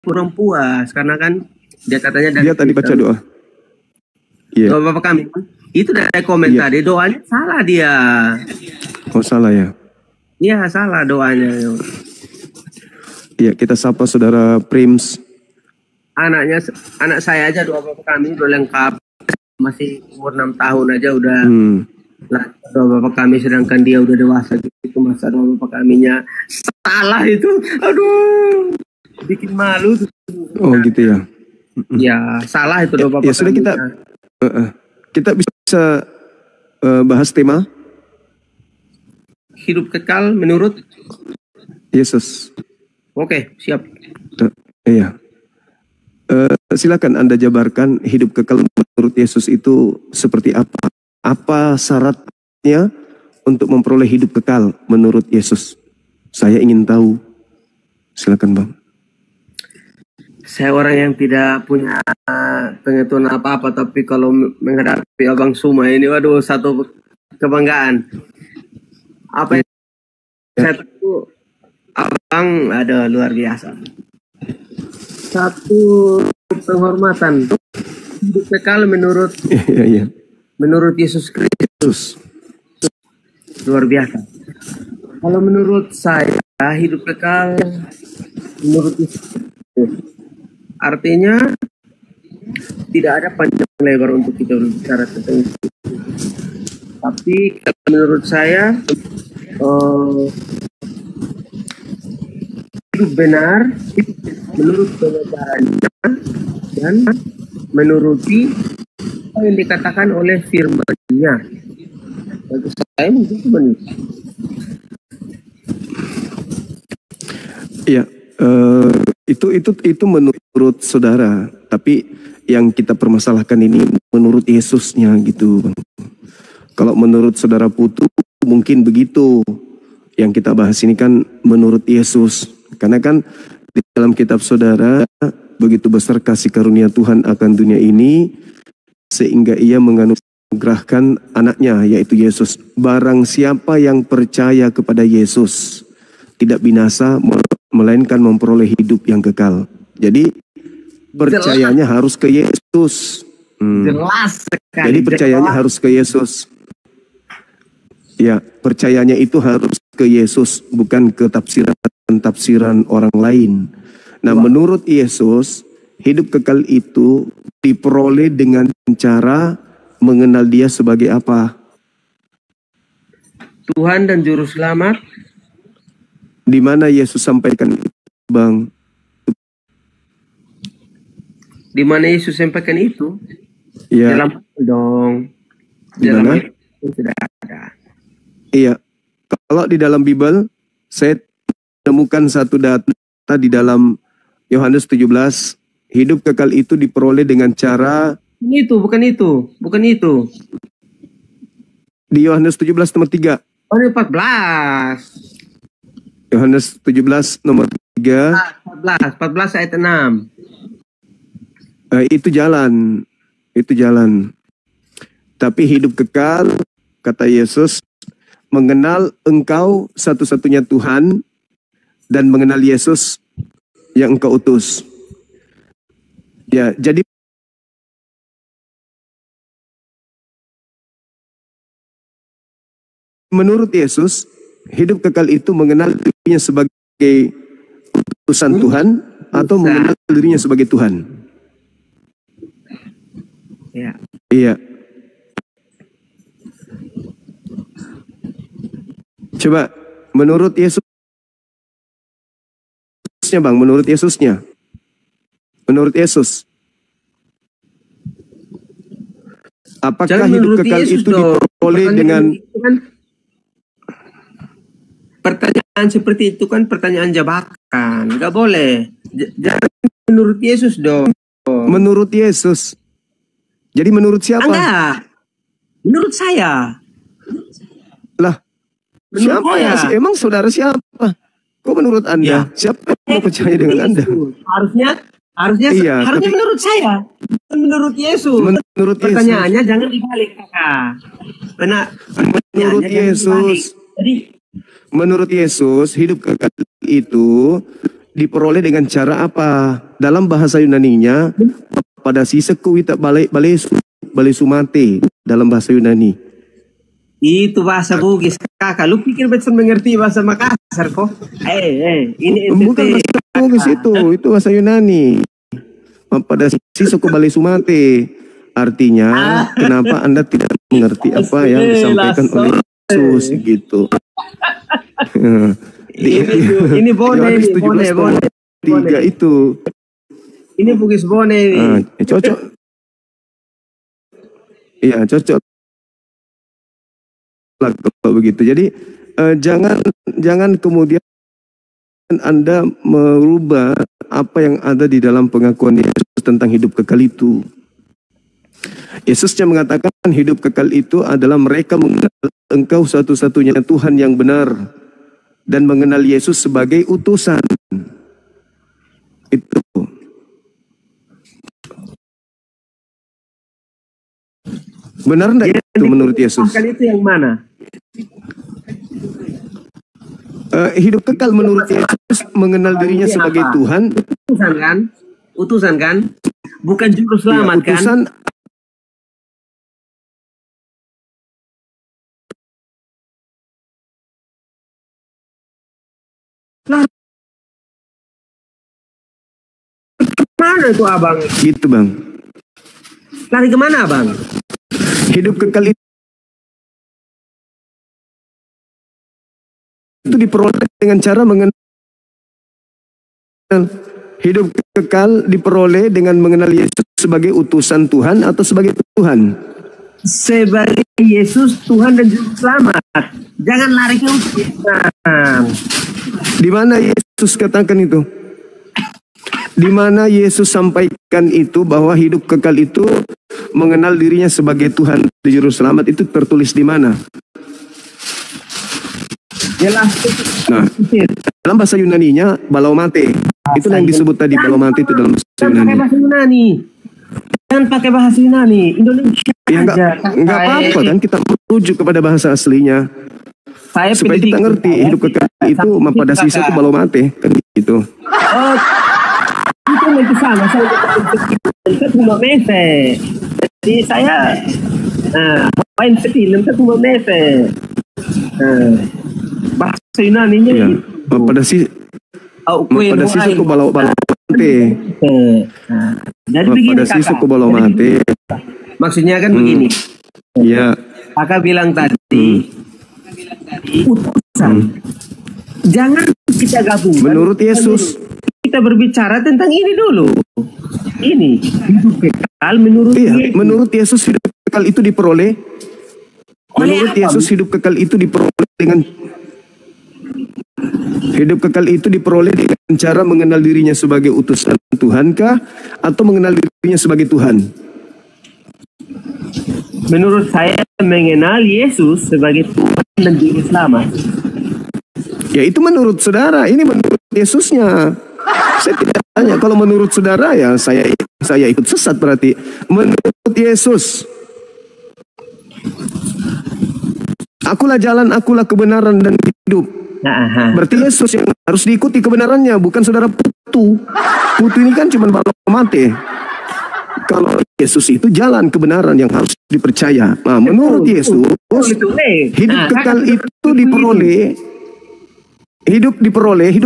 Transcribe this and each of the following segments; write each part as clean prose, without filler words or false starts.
kurang puas karena kan dia katanya dari Dia tadi baca doa. Iya. doa Bapak kami. Itu dari komentar, doanya salah dia. Oh salah ya. Iya salah doanya. Iya, kita sapa saudara Prims. Anak saya aja doa Bapak kami udah lengkap, masih umur 6 tahun aja udah lah doa Bapak kami, sedangkan dia udah dewasa gitu, masa doa Bapak kaminya salah itu. Aduh, bikin malu tuh. Oh gitu ya. Ya salah itu doa Bapak Ya sudah, kita bisa bahas tema hidup kekal menurut Yesus. Oke, siap. Iya. Silakan Anda jabarkan hidup kekal menurut Yesus itu seperti apa? Apa syaratnya untuk memperoleh hidup kekal menurut Yesus? Saya ingin tahu. Silakan Bang. Saya orang yang tidak punya pengetahuan apa-apa, tapi kalau menghadapi Abang Suma ini, waduh, satu kebanggaan. Apa yang saya tahu, Abang ada luar biasa. Satu penghormatan hidup kekal menurut menurut Yesus Kristus, luar biasa. Kalau menurut saya hidup kekal menurut Yesus Kristus artinya tidak ada panjang lebar untuk kita berbicara tentang itu. Tapi menurut saya hidup benar menurut kebenarannya dan menuruti apa yang dikatakan oleh firman-Nya. Bagi saya mungkin benar. Iya, itu menurut saudara, tapi yang kita permasalahkan ini menurut Yesusnya gitu, Bang. Kalau menurut saudara Putu mungkin begitu. Yang kita bahas ini kan menurut Yesus. Karena kan di dalam kitab saudara, begitu besar kasih karunia Tuhan akan dunia ini, sehingga ia menganugerahkan anaknya, yaitu Yesus. Barang siapa yang percaya kepada Yesus, tidak binasa, melainkan memperoleh hidup yang kekal. Jadi percayanya harus ke Yesus. Jelas sekali. Jadi percayanya harus ke Yesus. Ya, percayanya itu harus ke Yesus, bukan ke tafsiran orang lain. Nah, menurut Yesus, hidup kekal itu diperoleh dengan cara mengenal Dia sebagai apa? Tuhan dan Juru Selamat. Di mana Yesus sampaikan itu, Bang? Di mana Yesus sampaikan itu? Ya. Dalam dong. Di mana? Sudah ada. Iya. Kalau di dalam Bible, saya menemukan satu data di dalam Yohanes 17, hidup kekal itu diperoleh dengan cara bukan itu. Di Yohanes 17 nomor 3. Oh, ini 14. Yohanes 17 nomor 3. 14 ayat 6. Itu jalan. Tapi hidup kekal, kata Yesus, mengenal Engkau satu-satunya Tuhan dan mengenal Yesus yang Engkau utus. Ya, jadi menurut Yesus, hidup kekal itu mengenal dirinya sebagai utusan Tuhan atau mengenal dirinya sebagai Tuhan. Ya. Iya. Coba menurut Yesusnya, Bang, menurut Yesusnya. Menurut Yesus. Apakah hidup kekal itu diperoleh dengan pertanyaan seperti itu kan pertanyaan jebakan. Enggak boleh. Jangan menurut Yesus dong. Menurut Yesus. Jadi menurut siapa? Enggak. Menurut saya. Lah, siapa ya? Emang saudara siapa? Kok menurut Anda? Ya. Siapa yang mau percaya dengan Anda? Harusnya menurut saya. Menurut Yesus. Menurut pertanyaannya Yesus. jangan dibalik, Kakak. Menurut Yesus. Jadi, menurut Yesus, hidup kekal itu diperoleh dengan cara apa? Dalam bahasa Yunaninya pada sisa kuita balesu mate dalam bahasa Yunani. Itu bahasa Bugis, kakak. Lu pikir betul mengerti bahasa Makassar kok? Ini Bukan bahasa Bugis itu bahasa Yunani. Pada sisa balesu mate. Artinya, kenapa Anda tidak mengerti apa yang disampaikan oleh Yesus gitu? Ini Bone, Bone. 3 itu. Ini Bugis Bone ini. Cocok. Iya, cocok. Kalau begitu. Jadi jangan kemudian Anda merubah apa yang ada di dalam pengakuan Yesus tentang hidup kekal itu. Yesusnya mengatakan hidup kekal itu adalah mereka mengenal Engkau satu-satunya Tuhan yang benar dan mengenal Yesus sebagai utusan. Itu. Benar enggak itu menurut Yesus? Itu yang mana? Hidup kekal menurut Yesus mengenal dirinya sebagai Tuhan. Utusan kan? Bukan juru selamat kan? Utusan. Mana itu abang? Gitu bang. Lari kemana abang? Hidup kekal itu diperoleh dengan cara mengenal. Hidup kekal diperoleh dengan mengenal Yesus sebagai utusan Tuhan atau sebagai Tuhan. Sebagai Yesus Tuhan dan Juru Selamat. Jangan lari ke utusan. Di mana Yesus katakan itu? Di mana Yesus sampaikan itu bahwa hidup kekal itu mengenal dirinya sebagai Tuhan dan Juru Selamat, itu tertulis di mana? Jelas. Nah, dalam bahasa Yunaninya balaomate. Itu yang disebut tadi balaomate itu dalam bahasa Yunani. Pakai bahasa Yunani. Jangan pakai bahasa Yunani. Indonesia Ya aja. enggak apa-apa kan, kita merujuk kepada bahasa aslinya. Supaya kita ngerti hidup kekal itu pada sisa itu balaomate kan gitu. Oh, itu nanti sama saya cuma mese. Jadi saya main film saya cuma mese. Bahasa Yunaninya ya, itu. pada sisa itu balaomate. Jadi begini pada sisa itu balaomate. Maksudnya kan begini. Iya. Kakak bilang tadi utusan. Jangan kita gabung. Menurut Yesus. Kita berbicara tentang ini dulu. Ini hidup kekal menurut Yesus. Menurut Yesus hidup kekal itu diperoleh. Menurut Yesus hidup kekal itu diperoleh dengan cara mengenal dirinya sebagai utusan Tuhan kah atau mengenal dirinya sebagai Tuhan? Menurut saya mengenal Yesus sebagai Tuhan dan Juru Selamat. Ya itu menurut saudara, ini menurut Yesusnya. Saya tidak tanya, kalau menurut saudara ya saya ikut sesat berarti. Menurut Yesus, akulah jalan, akulah kebenaran dan hidup. Berarti Yesus yang harus diikuti kebenarannya, bukan saudara Putu. Putu ini kan cuma balaomate. Kalau Yesus itu jalan kebenaran yang harus dipercaya. Nah, menurut Yesus, hidup kekal itu diperoleh. Hidup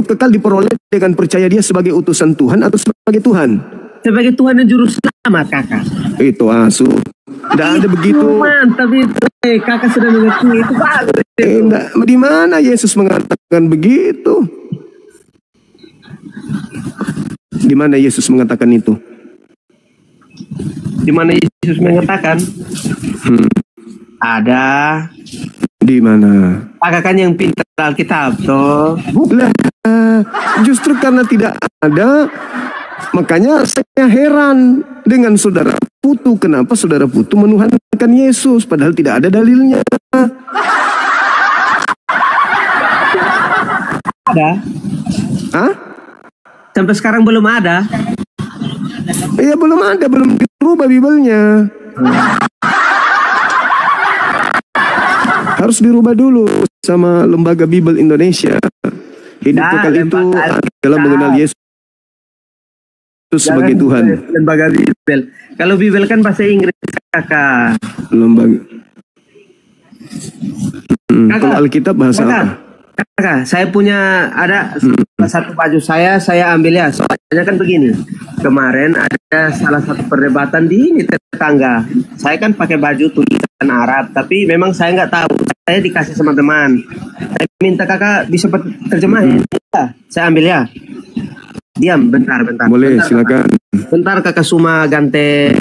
kekal diperoleh dengan percaya dia sebagai utusan Tuhan atau sebagai Tuhan? Sebagai Tuhan dan Juru Selamat, kakak. Itu asu. Tidak ada begitu. Mantap itu. Kakak sudah mengerti itu bagus. Di mana Yesus mengatakan begitu? Di mana Yesus mengatakan itu? Di mana Yesus mengatakan? Ada. Di mana? Kakak kan yang pintar Alkitab toh. Bukan. Justru karena tidak ada, makanya saya heran dengan saudara Putu. Kenapa saudara Putu menuhankan Yesus padahal tidak ada dalilnya? Ada? Hah? Sampai sekarang belum ada? Iya belum ada, belum dirubah Bibelnya. Harus dirubah dulu sama Lembaga Bibel Indonesia. Hidup kekal itu dalam mengenal Yesus sebagai Tuhan. Lembaga Bibel. Kalau Bibel kan bahasa Inggris, Kakak. Lembaga. Kakak, Kalau Alkitab bahasa Kakak, apa? Kakak, saya punya ada satu baju saya ambil ya. Soalnya kan begini, kemarin ada salah satu perdebatan di tetangga. Saya kan pakai baju tulisan Arab, tapi memang saya nggak tahu. Saya dikasih sama teman. Saya minta kakak bisa terjemahin. Ya, saya ambil ya. Diam, bentar. Boleh, bentar, silakan. Bentar kakak Suma Gante.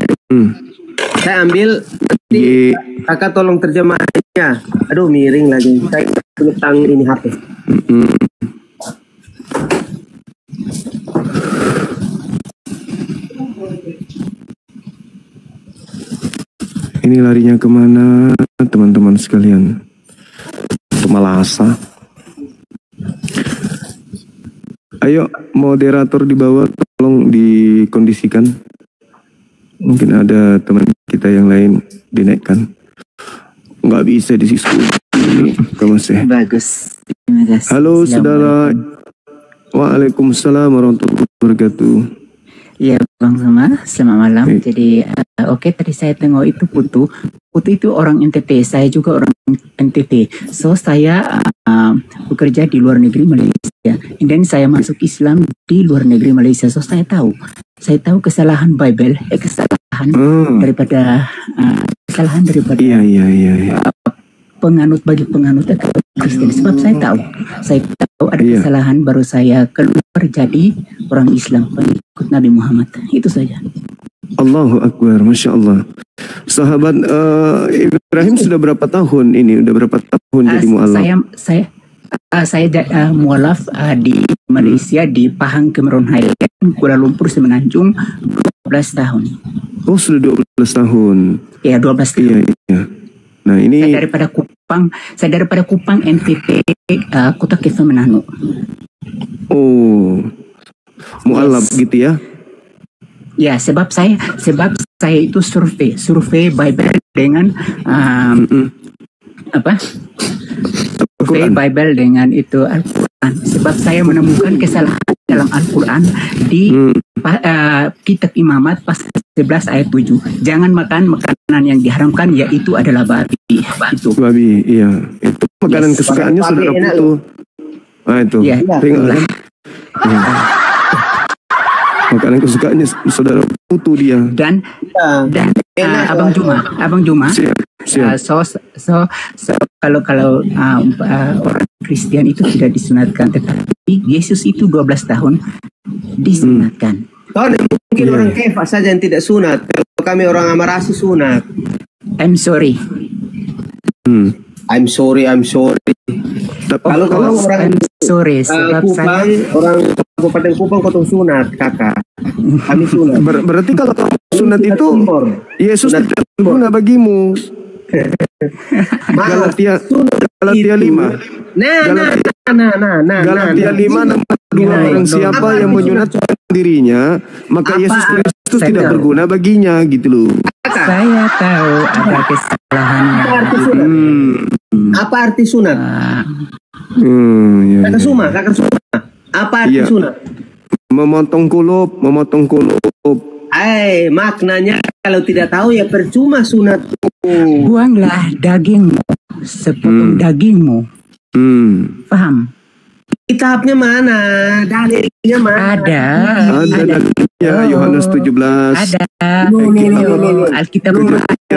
Saya ambil. Ye. Kakak tolong terjemahinnya. Aduh, miring lagi. Saya tentang ini HP. Ini larinya kemana, teman-teman sekalian? Pemalasa. Ayo, moderator di bawah, tolong dikondisikan. Mungkin ada teman kita yang lain dinaikkan. Nggak bisa di situ. Kamu sih. Bagus. Terima kasih. Halo saudara. Waalaikumsalam warahmatullahi wabarakatuh. Iya Bang Suma, selamat malam. Jadi oke, tadi saya tengok itu Putu. Putu itu orang NTT, saya juga orang NTT. So saya bekerja di luar negeri Malaysia. Dan saya masuk Islam di luar negeri Malaysia. So saya tahu kesalahan Bible, kesalahan daripada Iya. penganut agama Kristen. Sebab saya tahu ada kesalahan, baru saya keluar jadi orang Islam, pengikut Nabi Muhammad. Itu saja. Allahu Akbar, Masya Allah. Sahabat Ibrahim sudah berapa tahun ini? Udah berapa tahun jadi mu'alaf? Saya mu'alaf di Malaysia, di Pahang, Cameron Highland, Kuala Lumpur, Semenanjung, 12 tahun. Oh, sudah 12 tahun. Ya, 12 tahun. Iya. Nah, ini saya daripada Kupang NTT, Kota Kefe Menanu. Oh, mu'alaf gitu ya? Ya, sebab saya itu survei Bible dengan survei Bible dengan itu Al-Quran. Sebab saya menemukan kesalahan dalam Al-Quran di kitab Imamat pasal 11 ayat 7. Jangan makan makanan yang diharamkan, yaitu adalah babi. Babi, iya. Itu makanan kesukaannya saudara Putu. Ah, itu. Ya, tinggal kan? Ya. Makanan kesukaannya saudara Putu dia. Dan Abang Juma. Siap. Kalau orang Kristen itu tidak disunatkan, tetapi Yesus itu 12 tahun disunatkan. Mungkin orang Kefa saja yang tidak sunat. Kalau kami orang Amarasi sunat. I'm sorry. I'm sorry. Kalau orang sorry, sebab Kupang, orang Kabupaten Kupang potong sunat, kakak. Kami sunat. Berarti kalau sunat itu Yesus tidak berguna bagimu. Galatia 5. Galatia 5 nomor 2, orang siapa yang menyunatkan dirinya, maka Yesus Kristus tidak berguna baginya, gitu loh. Saya tahu ada kesalahannya. Apa arti sunat? Kakak Suma. Apa arti sunat? Memotong kulup. Maknanya kalau tidak tahu ya percuma sunat. Buanglah dagingmu, sepotong dagingmu. Paham? Kitabnya mana? Dalilnya mana? Ada dalilnya, Yohanes 17. Ada. Alkitab 17.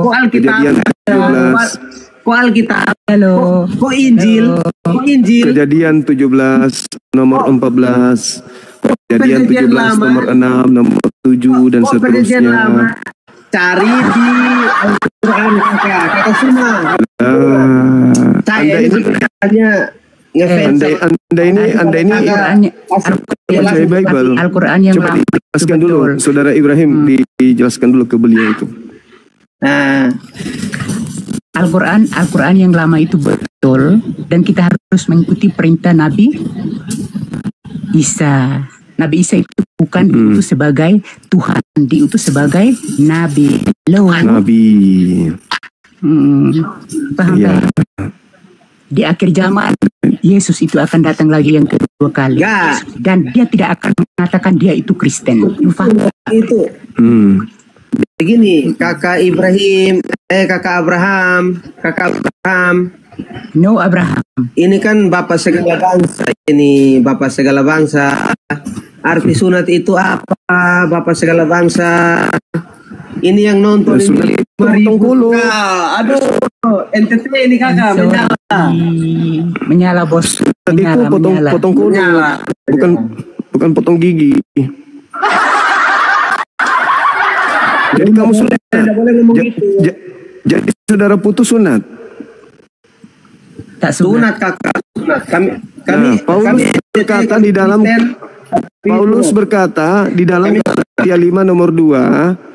Kok Alkitab? 17. Kok Alkitab? Halo. Kok Injil? Kejadian 17 nomor 14. Kejadian 17 nomor 6, nomor 7 dan seterusnya. Cari di Al-Quran kakak semua. Saya ini sebenarnya Anda ini percaya Bible. Al-Quran yang coba dijelaskan dulu, saudara Ibrahim, dijelaskan dulu ke beliau itu. Al-Quran yang lama itu betul, dan kita harus mengikuti perintah Nabi Isa. Nabi Isa itu bukan diutus sebagai Tuhan, diutus sebagai Nabi. Nabi. Paham? Ya. di akhir zaman Yesus itu akan datang lagi yang kedua kali. Enggak. Dan dia tidak akan mengatakan dia itu Kristen. Lu paham nggak? Itu begini, kakak Abraham. No Abraham. Ini kan bapak segala bangsa. Ini bapak segala bangsa. Arti sunat itu apa? Bapak segala bangsa. Ini yang nonton Sunat ini itu potong kulo. Aduh, NTT ini kakak menyala. Menyala bos. Tadi itu potong kulo. Menyala. Bukan potong gigi. Jadi kamu sunat. Tidak boleh ngomong gitu. Jadi saudara Putu sunat. Tak sunat. Sunat kakak. Sunat. Kami Paulus berkata di dalam Galatia 5 nomor 2,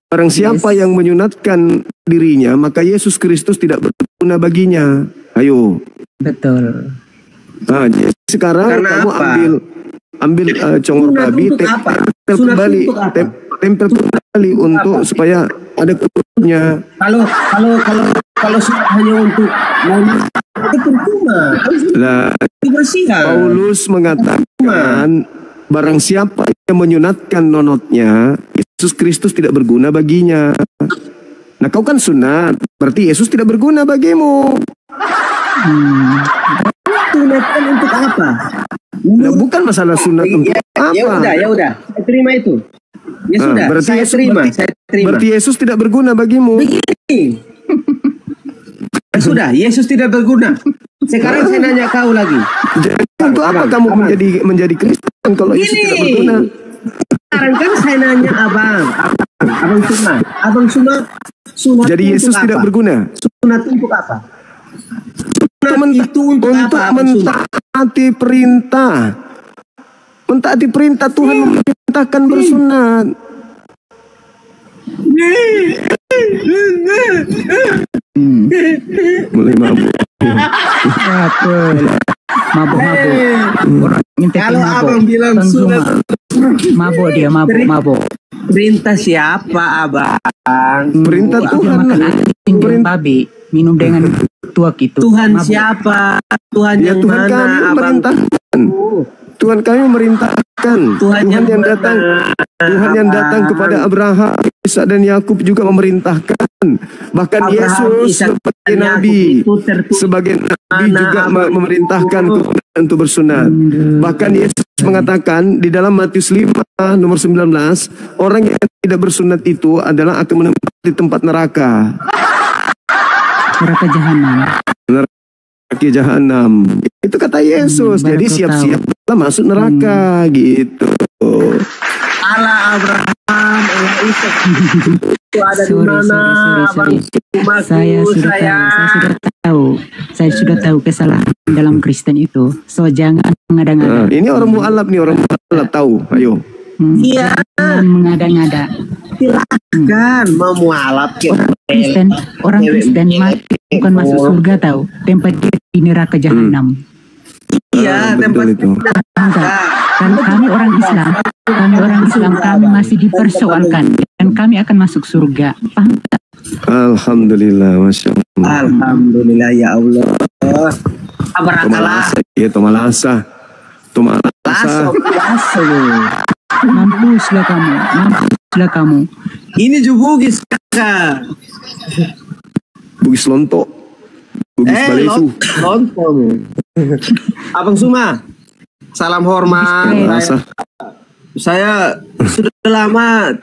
barang siapa yang menyunatkan dirinya, maka Yesus Kristus tidak berguna baginya. Ayo. Betul. Nah, jadi sekarang Karena kamu apa? ambil congor Sunat babi, untuk apa? tempel Sunat kembali, untuk apa? tempel kembali untuk supaya ada kulitnya. Kalau sunat hanya untuk itu percuma. Lah, Dibersihkan. Paulus mengatakan barang siapa yang menyunatkan nonotnya, Yesus Kristus tidak berguna baginya. Nah, kau kan sunat, berarti Yesus tidak berguna bagimu. Sunatkan untuk apa? Nah, bukan masalah sunat untuk apa. Ya udah. Saya terima itu. Ya Nah, sudah. berarti Saya terima. Berarti Yesus tidak berguna bagimu. Begini. Ya sudah. Yesus tidak berguna. Sekarang saya nanya kau lagi. Jadi untuk apa kamu menjadi Kristen kalau Yesus tidak berguna? Sekarang kan saya nanya Abang Suma. Sunat Jadi Yesus untuk tidak apa? berguna. Sunat untuk apa? Sunat itu untuk Untuk apa? Abang Suma? mentaati perintah. Mentaati perintah Tuhan memerintahkan bersunat. Mulai mabuk. Apa? Mabuk. Orang minta Kalau mabuk. abang bilang Bang Zuma. sunat, Mabuk dia, mabuk. perintah siapa abang? Perintah Dia Tuhan. makan anjing dan babi, minum dengan tuak itu. Tuhan Mabuk. siapa? Tuhan Ya yang Tuhan mana kami abang? memerintahkan. Tuhan kami memerintahkan. Tuhan yang yang mana, datang. Tuhan yang datang Abang? kepada Abraham, Ishak dan Yakub juga memerintahkan. Bahkan Abraham, Yesus Ishak, sebagai dan Yakub nabi, itu tertulis sebagai nabi mana, juga Abang? memerintahkan untuk bersunat. Bahkan Yesus mengatakan di dalam Matius 5 nomor 19, orang yang tidak bersunat itu adalah akan menempati tempat neraka. Neraka jahanam. Neraka jahanam. Itu kata Yesus. Jadi baru siap-siaplah masuk neraka gitu. Allah Abraham, Allah Ishak itu ada di Sorry. mana? Abang Sumaku, Saya sudah tahu kesalahan dalam Kristen itu. So jangan mengada-ngada. Nah, ini orang mualaf nih, orang mualaf tahu. Ayo. Iya, Jangan mengada-ngada. kan mau mualaf Orang Kristen mati bukan masuk surga tahu. Tempat dia di neraka jahanam. Iya, betul tempat itu. Enggak. Kan kami orang Islam, kami masih dipersoalkan dan kami akan masuk surga. Paham tak? Alhamdulillah, masya Allah. Alhamdulillah ya Allah. Abarakalah. Tomalasa. Mampuslah kamu. Ini jubugis kakak. Bugis lontok. Bugis balesu. Lontong. Abang Suma, salam hormat. Tomalasa. Saya sudah lama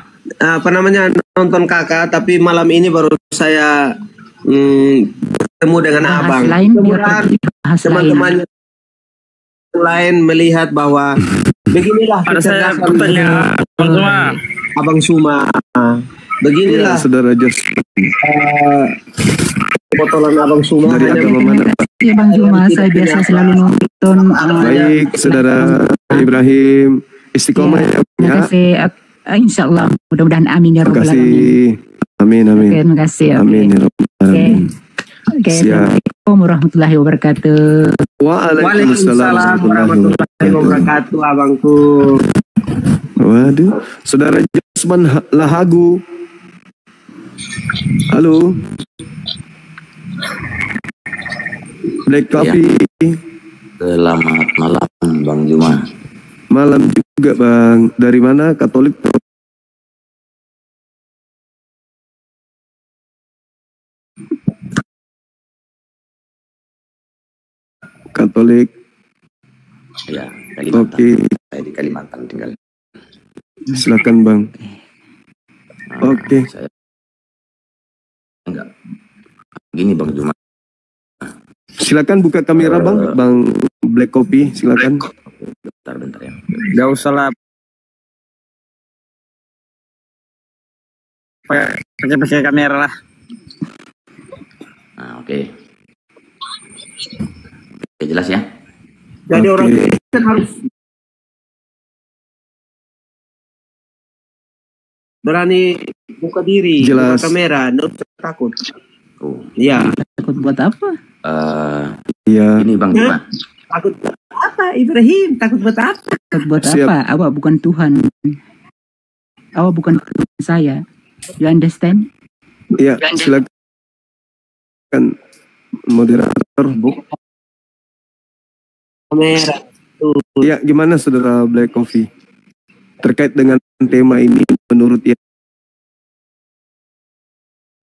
nonton kakak, tapi malam ini baru saya bertemu dengan abang. Lain dia Mudah-mudahan pergi bahas lain. teman-teman lain melihat bahwa beginilah Ada saya kecerdasan pertanyaan, Bang Zuma. Abang Suma. Beginilah Saudara Jos. potolan Abang Suma. Dari agama mana? Ya Bang Zuma, saya biasa selalu nonton. Baik, saudara Ibrahim. Istiqomah ya. Terima kasih. Insya Allah, mudah-mudahan amin ya Terima Rabbal Alamin. kasih. Amin, amin. Oke, terima kasih. Oke. Amin ya Rabbal Alamin. Oke, Siap. Assalamualaikum warahmatullahi wabarakatuh. Waalaikumsalam warahmatullahi wabarakatuh, abangku. Waduh, saudara Josman Lahagu. Halo. Black Coffee. Selamat malam Bang Juma. Malam juga Bang. Dari mana? Katolik? Katolik. Ya, Kalimantan. Oke. Saya di Kalimantan tinggal. Silakan Bang. Oke. Saya enggak. Gini Bang Juma. Silakan buka kamera Bang. Bang Black Coffee, silakan. Bentar ya. Gak usah lah. Pakai kamera lah. Nah, oke. Oke, jelas ya? Jadi Oke. orang kan harus berani buka diri, Jelas. buka kamera, nggak usah takut. Oh. Iya. Takut buat apa? Iya. Ini Bang Juma. Takut buat apa Ibrahim? Takut buat apa? Takut buat Siap. apa? Awak bukan Tuhan. Awak bukan Tuhan saya. You understand? Iya, silakan moderator. Kamera. Ya, gimana Saudara Black Coffee? Terkait dengan tema ini, menurut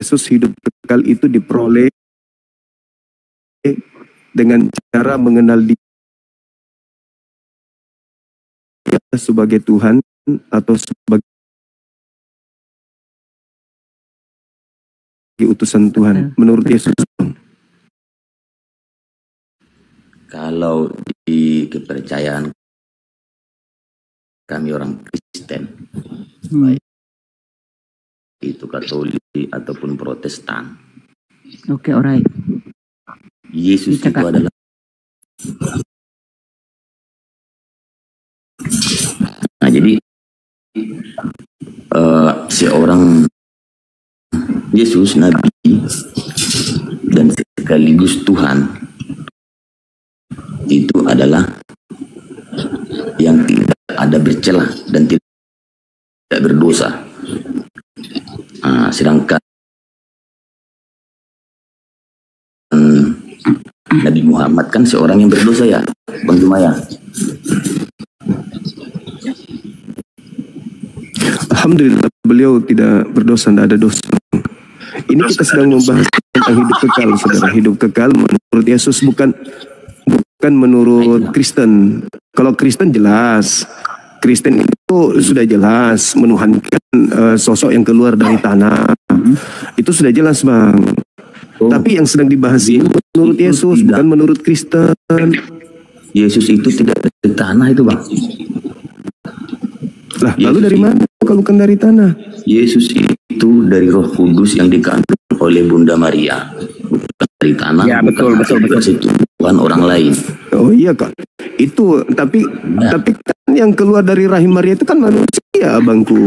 Yesus hidup kekal itu diperoleh dengan cara mengenal Dia sebagai Tuhan atau sebagai utusan Tuhan. Menurut Yesus, Kalau di kepercayaan kami orang Kristen, baik itu Katolik ataupun Protestan, Oke, alright. Yesus itu Cakap. adalah nah jadi seorang Yesus Nabi dan sekaligus Tuhan itu adalah yang tidak ada bercelah dan tidak berdosa. Sedangkan Nabi Muhammad kan seorang yang berdosa ya, Bang Jumaya. alhamdulillah beliau tidak berdosa, tidak ada dosa. Ini kita sedang membahas tentang hidup kekal, Saudara. Hidup kekal menurut Yesus, bukan menurut Kristen. Kalau Kristen jelas, Kristen itu sudah jelas menuhankan sosok yang keluar dari tanah. Itu sudah jelas Bang. Tapi yang sedang dibahas ini menurut Yesus, bukan menurut Kristen. Yesus itu tidak dari tanah itu Bang. Lah, lalu dari mana kalau bukan dari tanah? Yesus itu dari Roh Kudus yang dikandung oleh Bunda Maria, bukan dari tanah. Ya, betul. Tuhan orang lain. Oh iya Kak. Itu tapi kan yang keluar dari rahim Maria itu kan manusia Bangku.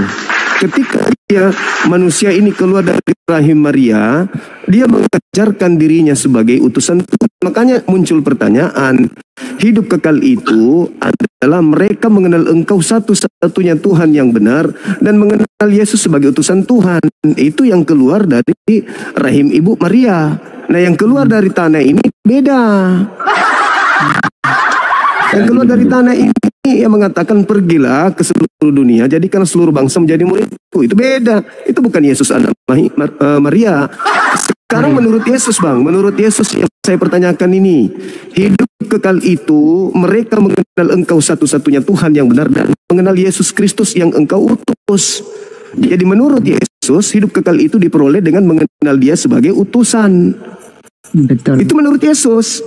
Ketika dia manusia ini keluar dari rahim Maria, dia mengajarkan dirinya sebagai utusan Tuhan. Makanya muncul pertanyaan, hidup kekal itu adalah mereka mengenal Engkau satu-satunya Tuhan yang benar dan mengenal Yesus sebagai utusan Tuhan. Itu yang keluar dari rahim Ibu Maria. Nah, yang keluar dari tanah ini beda. Yang keluar dari tanah ini yang mengatakan pergilah ke seluruh dunia, jadikan seluruh bangsa menjadi muridku. Itu beda. Itu bukan Yesus anak Maria. Sekarang menurut Yesus Bang, menurut Yesus yang saya pertanyakan ini, hidup kekal itu mereka mengenal Engkau satu-satunya Tuhan yang benar dan mengenal Yesus Kristus yang Engkau utus. Jadi menurut Yesus hidup kekal itu diperoleh dengan mengenal Dia sebagai utusan. Betul. Itu menurut Yesus.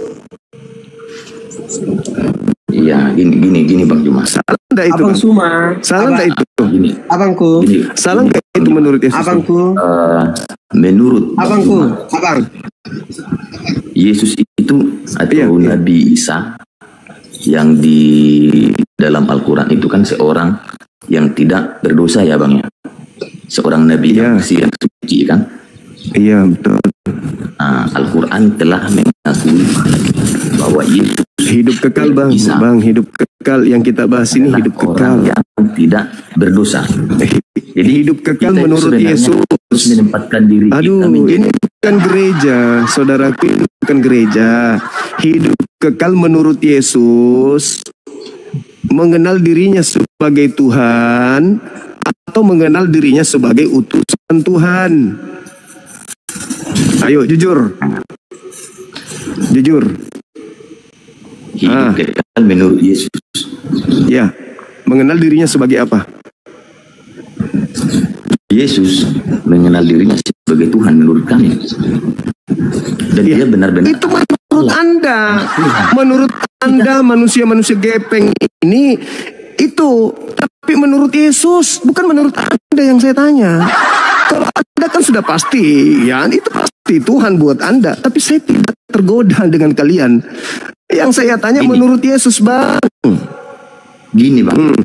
Iya, gini Bang Juma. Salah enggak itu Abang Bang? Suma. Salah enggak itu? Gini, Abangku. Salah enggak itu menurut Yesus? Abangku. menurut Bang Abangku. Juma, Abang. Yesus itu atau Iya. Nabi Isa yang di dalam Al-Quran itu kan seorang yang tidak berdosa ya Bang ya. Seorang Nabi yang Iya. bersih dan suci kan. Iya betul. Al-Quran telah mengakui bahwa Yesus Hidup kekal Bang, Isa. Bang hidup kekal yang kita bahas ini adalah hidup orang kekal. yang tidak berdosa. Jadi Hidup kekal kita itu menurut sebenarnya Yesus. harus menempatkan diri kita Aduh, menjadi ini bukan gereja, saudaraku, ini bukan gereja. Hidup kekal menurut Yesus, mengenal dirinya sebagai Tuhan atau mengenal dirinya sebagai utusan Tuhan. Ayo, jujur. Jujur. hidup kekal menurut Yesus. Ya, mengenal dirinya sebagai apa? Yesus mengenal dirinya sebagai Tuhan menurut kami. Dan dia benar-benar Itu menurut Anda. Menurut Anda manusia-manusia gepeng ini itu. Tapi menurut Yesus, bukan menurut Anda yang saya tanya. Kalau Anda kan sudah pasti, ya itu pasti Tuhan buat Anda. Tapi saya tidak tergoda dengan kalian. Yang saya tanya menurut Yesus, Bang. Gini, Bang.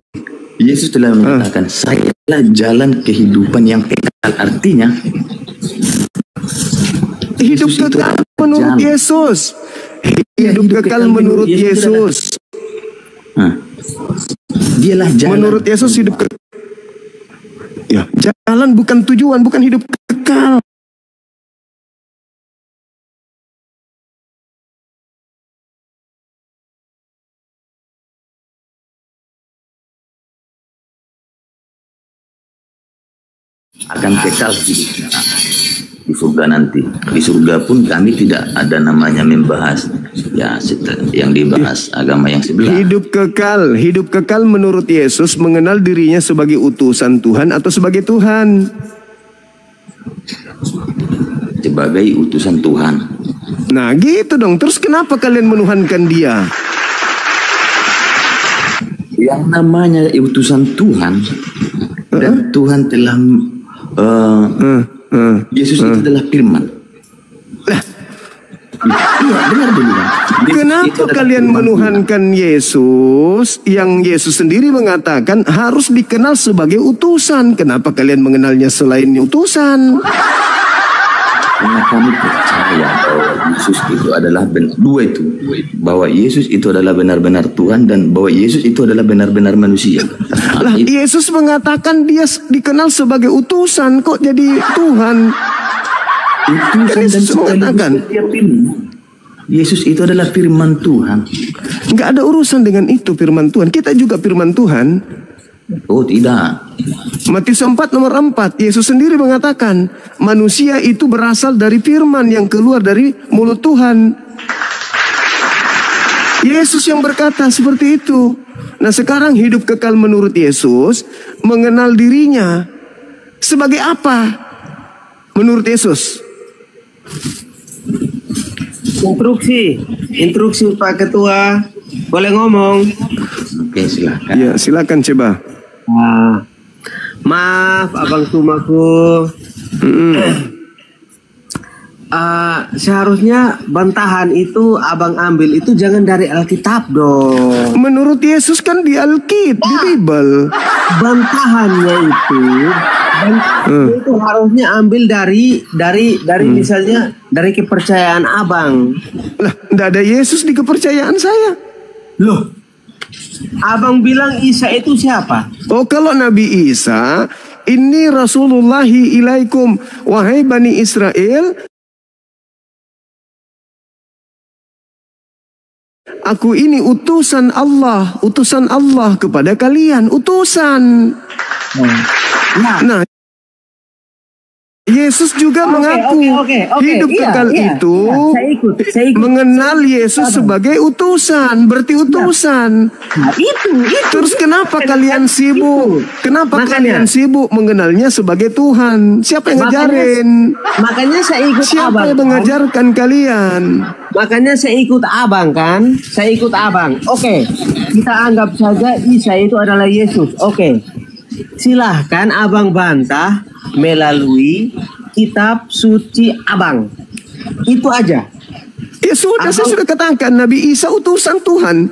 Yesus telah mengatakan, sayalah jalan kehidupan yang kekal. Artinya, hidup Yesus itu kekal adalah menurut jalan. Yesus. Hidup kekal menurut Yesus. Dialah jalan. Menurut Yesus hidup kekal. Ya, jalan bukan tujuan, bukan hidup kekal. Akan kekal hidupnya di surga nanti. Di surga pun kami tidak ada namanya membahas ya yang dibahas agama yang sebelah. Hidup kekal menurut Yesus mengenal dirinya sebagai utusan Tuhan atau sebagai Tuhan. Sebagai utusan Tuhan. Nah gitu dong. Terus kenapa kalian menuhankan dia? Yang namanya utusan Tuhan dan Tuhan telah Yesus itu adalah firman. Iya, benar dulu, Bang. Kenapa kalian menuhankan Yesus yang Yesus sendiri mengatakan harus dikenal sebagai utusan? Kenapa kalian mengenalnya selain utusan? Karena kami percaya bahwa Yesus itu adalah bahwa Yesus itu adalah benar-benar Tuhan dan bahwa Yesus itu adalah benar-benar manusia. Lah, Yesus mengatakan dia dikenal sebagai utusan, kok jadi Tuhan? Utusan dan Yesus mengatakan Yesus itu adalah firman Tuhan. nggak ada urusan dengan itu firman Tuhan. Kita juga firman Tuhan. Oh tidak. Matius 4 nomor 4, Yesus sendiri mengatakan manusia itu berasal dari firman yang keluar dari mulut Tuhan. Yesus yang berkata seperti itu. Nah sekarang hidup kekal menurut Yesus mengenal dirinya sebagai apa menurut Yesus? Instruksi Pak Ketua, boleh ngomong? Oke, silakan. Ya silakan coba. Maaf Abang Sumaku. Seharusnya bantahan itu Abang ambil itu jangan dari Alkitab dong. Menurut Yesus kan di Alkitab, di Bible. Bantahannya itu harusnya ambil dari misalnya dari kepercayaan Abang. Lah, nggak ada Yesus di kepercayaan saya. Loh, Abang bilang Isa itu siapa? Oh, kalau Nabi Isa, ini Rasulullahi ilaikum, wahai Bani Israel, aku ini utusan Allah kepada kalian, utusan. Nah, Yesus juga mengaku hidup kekal itu saya ikut. mengenal Yesus sebagai utusan, berarti utusan. Nah, itu. Terus kenapa kalian sibuk? Kenapa kalian sibuk mengenalnya sebagai Tuhan? Siapa yang ngajarin? Makanya saya ikut Siapa Abang. yang mengajarkan kalian? Makanya saya ikut Abang kan? Saya ikut Abang. Oke, kita anggap saja Isa itu adalah Yesus. Oke. Silahkan Abang bantah melalui kitab suci Abang. Itu aja. Ya sudah, saya sudah katakan Nabi Isa utusan Tuhan.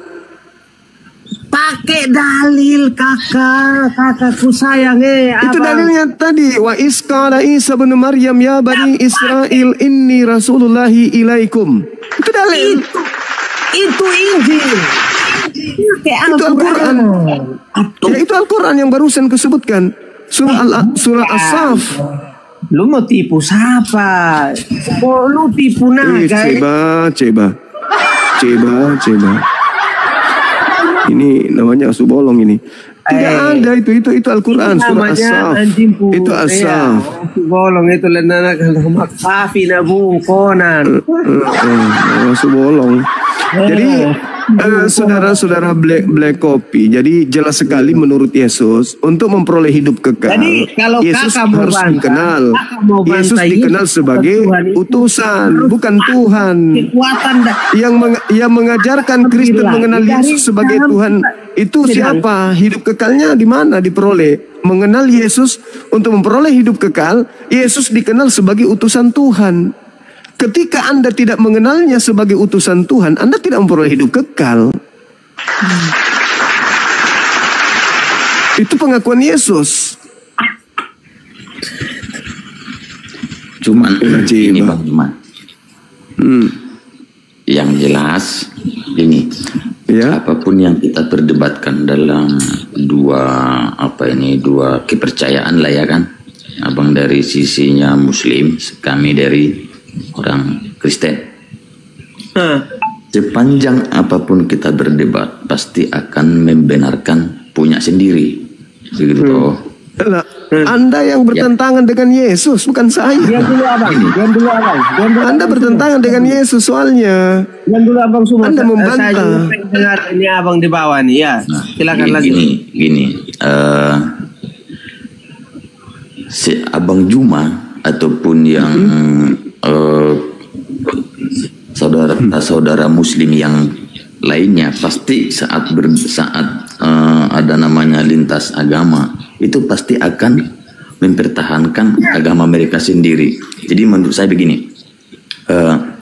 Pakai dalil kakakku sayang Itu dalilnya tadi. Wa isqala Isa bin Maryam ya Bani Israel inni Rasulullahi ilaikum. Itu dalil. Itu Injil. Itu Al-Quran. Ya, itu Al-Quran yang barusan kusebutkan. Surah As-Saff. Lu mau tipu siapa? Oh, lu tipu naga. Coba. Ini namanya asu bolong ini. Tidak ada itu Al-Quran, surah As-Saff. Itu As-Saff. Bolong itu lenana kalau makafi nabu konan. Asu bolong. Jadi saudara-saudara Black Copy, jadi jelas sekali menurut Yesus untuk memperoleh hidup kekal. Jadi kalau Yesus kakak mau harus bantah, dikenal. Yesus Yesus dikenal sebagai utusan, bukan Tuhan. Kekuatan Yang mengajarkan Kristen mengenal Yesus sebagai Tuhan itu siapa? Hidup kekalnya di mana diperoleh? Mengenal Yesus untuk memperoleh hidup kekal, Yesus dikenal sebagai utusan Tuhan. Ketika Anda tidak mengenalnya sebagai utusan Tuhan, Anda tidak memperoleh hidup kekal. Itu pengakuan Yesus. Cuman ini Bang Juma. Yang jelas ini, Ya. apapun yang kita perdebatkan dalam dua kepercayaan lah ya kan. Abang dari sisinya Muslim, kami dari orang Kristen. Sepanjang apapun kita berdebat, pasti akan membenarkan punya sendiri. Begitu toh. Nah, Anda yang bertentangan dengan Yesus, bukan saya. Diam dulu abang. Anda bertentangan dengan Yesus soalnya. Diam dulu abang semua. Anda membantah. Saya juga pengen dengar ini abang di bawah nih ya. Silakan lanjut. Gini. Si Abang Juma ataupun yang saudara Muslim yang lainnya pasti saat ada namanya lintas agama itu pasti akan mempertahankan agama mereka sendiri. Jadi menurut saya begini.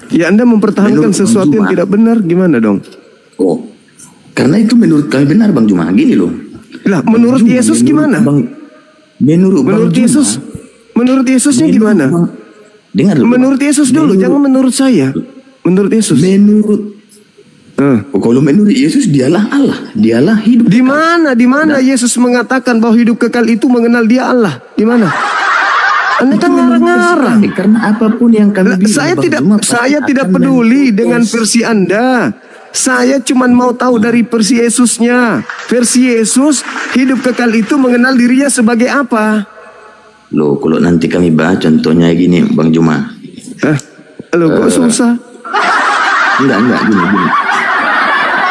Ya, Anda mempertahankan sesuatu yang tidak benar, gimana dong? Oh, karena itu menurut kami benar Bang Juma. Gini loh. Lah, menurut Yesus gimana? Menurut Yesus, menurut Yesusnya gimana? Dengar dulu. Menurut Yesus dulu, jangan menurut saya. Menurut Yesus. Kalau menurut Yesus dialah Allah, dialah hidup. Di mana Yesus mengatakan bahwa hidup kekal itu mengenal Dia Allah? Di mana? Anda kan ngarang-ngarang. Karena apapun yang kami bilang, Saya tidak peduli dengan versi Anda. Saya cuma mau tahu dari versi Yesusnya. Versi Yesus, hidup kekal itu mengenal dirinya sebagai apa? Loh, kalau nanti kami bahas contohnya gini, Bang Juma. Kok susah? Enggak, gini.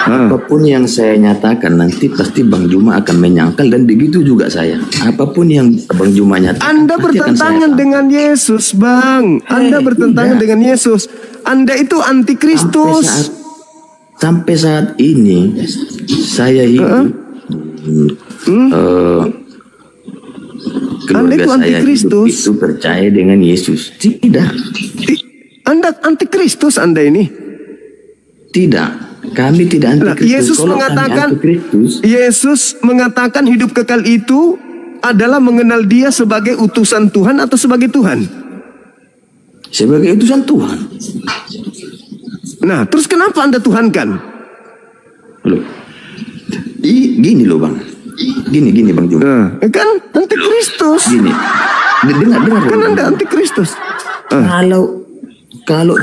Apapun yang saya nyatakan nanti pasti Bang Juma akan menyangkal dan begitu juga saya. Apapun yang Bang Juma nyatakan. Anda bertentangan dengan Yesus, Bang. Anda bertentangan dengan Yesus. Anda itu antikristus. Sampai saat ini saya hidup. Anda itu antikristus. Itu percaya dengan Yesus. Tidak. Anda antikristus Anda ini. Tidak. Kami tidak antikristus. Yesus mengatakan hidup kekal itu adalah mengenal Dia sebagai utusan Tuhan atau sebagai Tuhan? Sebagai utusan Tuhan. Nah, terus kenapa Anda tuhankan? Loh. Gini loh Bang. Gini Bang Juma. Kan antikristus. Gini. Dengar. Kan Anda antikristus. Kalau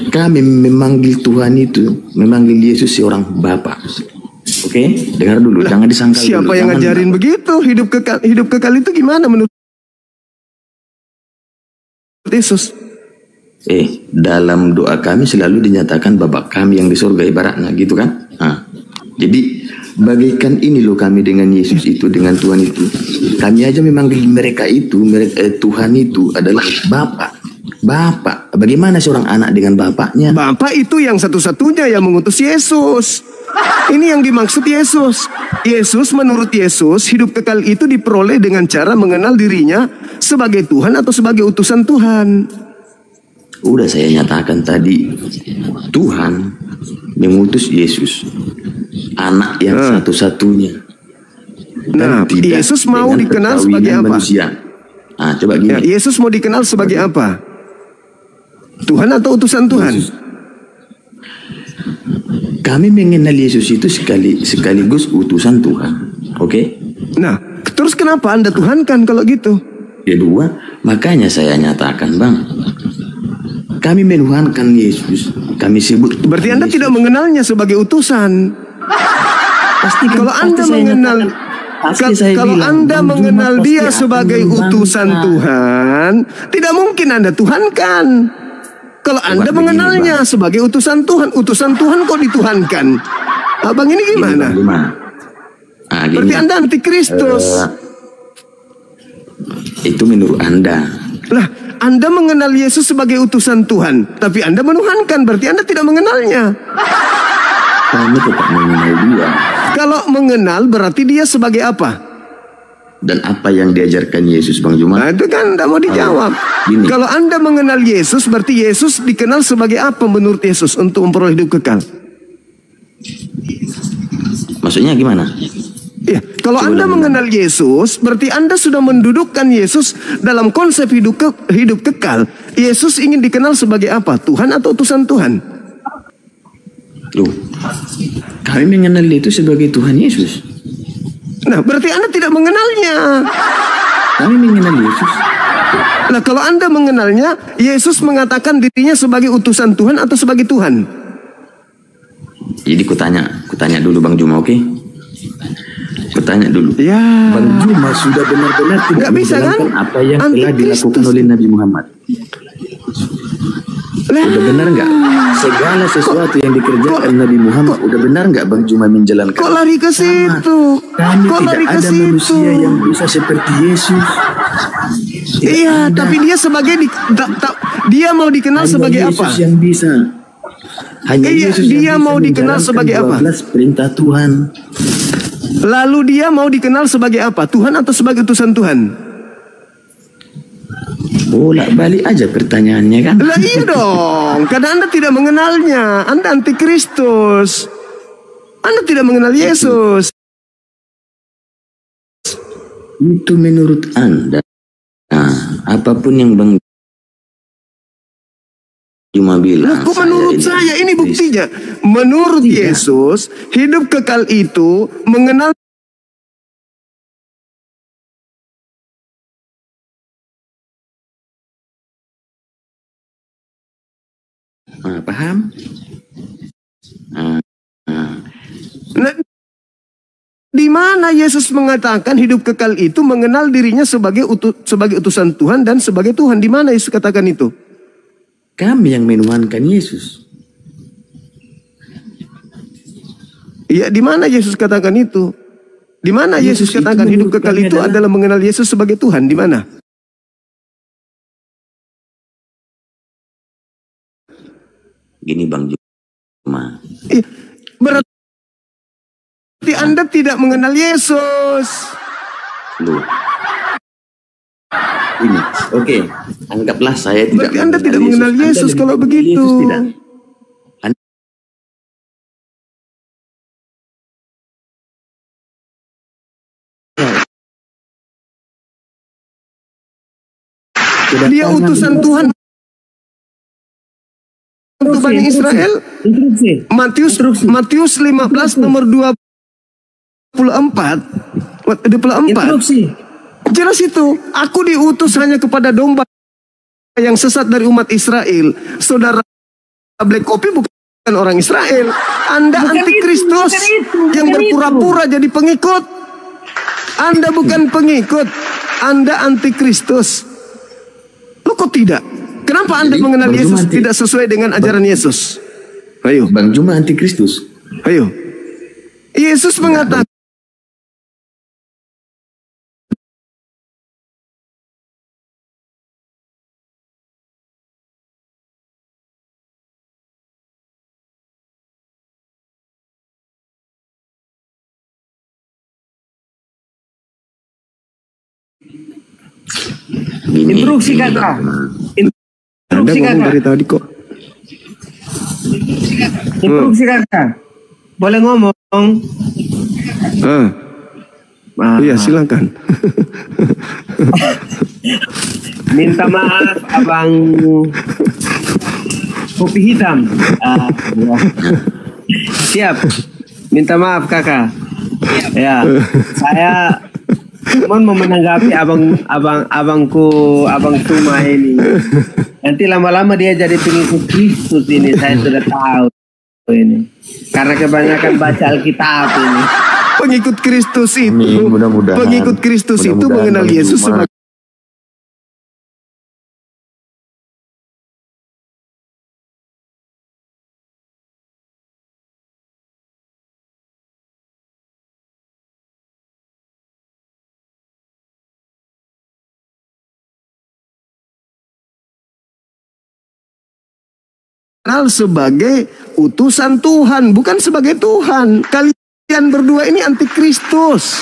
kami memanggil Tuhan itu, memanggil Yesus seorang Bapa. Oke? Dengar dulu, jangan disangkal. Siapa dulu. yang ngajarin begitu? Hidup kekal itu gimana menurut Yesus? Dalam doa kami selalu dinyatakan Bapa kami yang di surga ibaratnya gitu kan. Jadi bagaikan ini loh kami dengan Yesus itu, dengan Tuhan itu. Kami aja memanggil mereka itu, Tuhan itu adalah Bapa. Bagaimana seorang anak dengan bapaknya? Bapa itu yang satu-satunya yang mengutus Yesus. Ini yang dimaksud Yesus. Yesus menurut Yesus hidup kekal itu diperoleh dengan cara mengenal dirinya sebagai Tuhan atau sebagai utusan Tuhan. Udah saya nyatakan tadi, Tuhan mengutus Yesus, anak yang satu-satunya. Nah, Yesus mau dikenal sebagai apa? Manusia. Coba gini. Yesus mau dikenal sebagai apa? Tuhan atau utusan Tuhan? kami mengenal Yesus itu sekaligus utusan Tuhan. Oke? Nah, terus kenapa Anda tuhankan kalau gitu? Kedua, makanya saya nyatakan, Bang, kami menuhankan Yesus, kami sebut. Berarti Anda tidak mengenalnya sebagai utusan. Pasti Kalau Anda mengenal, kalau Anda mengenal dia sebagai utusan Tuhan, tidak mungkin Anda tuhankan. Kalau Anda mengenalnya sebagai utusan Tuhan kok dituhankan? Abang ini gimana? Berarti Anda antikristus. Itu menurut Anda. Lah, Anda mengenal Yesus sebagai utusan Tuhan, tapi Anda menuhankan, berarti Anda tidak mengenalnya. Kami tetap mengenal dia. Kalau mengenal berarti dia sebagai apa? Dan apa yang diajarkan Yesus, Bang Juma? Nah, itu kan tidak mau dijawab. Kalau Anda mengenal Yesus, berarti Yesus dikenal sebagai apa menurut Yesus untuk memperoleh hidup kekal? Maksudnya gimana? Ya, kalau Anda mengenal Yesus, berarti Anda sudah mendudukkan Yesus dalam konsep hidup kekal. Yesus ingin dikenal sebagai apa? Tuhan atau utusan Tuhan? Loh, kami mengenal itu sebagai Tuhan Yesus. Nah, berarti Anda tidak mengenalnya. Kami mengenal Yesus. Nah, kalau Anda mengenalnya, Yesus mengatakan dirinya sebagai utusan Tuhan atau sebagai Tuhan? Jadi kutanya dulu Bang Juma, oke? Kutanya dulu. Ya. Bang Juma sudah benar-benar tidak bisa kan? Apa yang telah dilakukan oleh Nabi Muhammad. Udah benar nggak? Segala sesuatu yang dikerjakan Nabi Muhammad udah benar nggak Bang Juma menjalankan? Kok lari ke situ? Kami Kok tidak lari ke ada situ? manusia yang bisa seperti Yesus. Iya, tapi dia sebagai dia mau dikenal Hanya sebagai Yesus apa? yang bisa. Hanya Iya, Yesus dia yang bisa mau dikenal menjalankan sebagai apa? 12 perintah Tuhan. Lalu dia mau dikenal sebagai apa? Tuhan atau sebagai utusan Tuhan? Bolak-balik aja pertanyaannya kan? Lah iya dong, karena Anda tidak mengenalnya. Anda antikristus. Anda tidak mengenal Yesus. Itu menurut Anda. Nah, apapun yang Bang Juma bilang. Kok menurut saya ini buktinya. Menurut Yesus, hidup kekal itu mengenal Paham? Nah, di mana Yesus mengatakan hidup kekal itu mengenal dirinya sebagai utusan Tuhan dan sebagai Tuhan? Di mana Yesus katakan itu? Kami yang menuhankan Yesus. Iya, di mana Yesus katakan itu? Di mana Yesus katakan hidup kekal itu adalah mengenal Yesus sebagai Tuhan? Di mana? Gini Bang Juma. Berarti Anda tidak mengenal Yesus. Loh. Ini, oke. Anggaplah saya tidak. Berarti Anda tidak mengenal Yesus kalau begitu. Yesus tidak. Dia utusan Tuhan untuk Bani Israel. Matius 15 nomor 24. Jelas itu. Aku diutus hanya kepada domba yang sesat dari umat Israel. Saudara Black Copy bukan orang Israel. Anda antikristus yang berpura-pura jadi pengikut. Anda bukan pengikut. Anda antikristus. Loh kok tidak? Kenapa Anda mengenal Yesus tidak sesuai dengan ajaran Yesus? Ayo. Bang Juma antikristus. Ayo. Yesus mengatakan Instruksi kakak. Anda ngomong dari tadi kok. Instruksi kakak. Boleh ngomong? Iya silakan. Minta maaf abang kopi hitam. Siap. Minta maaf kakak. Ya, saya cuma mau menanggapi abang Tuma ini. Nanti lama-lama dia jadi pengikut Kristus ini, saya sudah tahu ini. Karena kebanyakan baca Alkitab ini. Pengikut Kristus itu, Mudah-mudahan. pengikut Kristus itu mengenal Bang Yesus Tuma. sebagai sebagai utusan Tuhan, bukan sebagai Tuhan. Kalian berdua ini antikristus.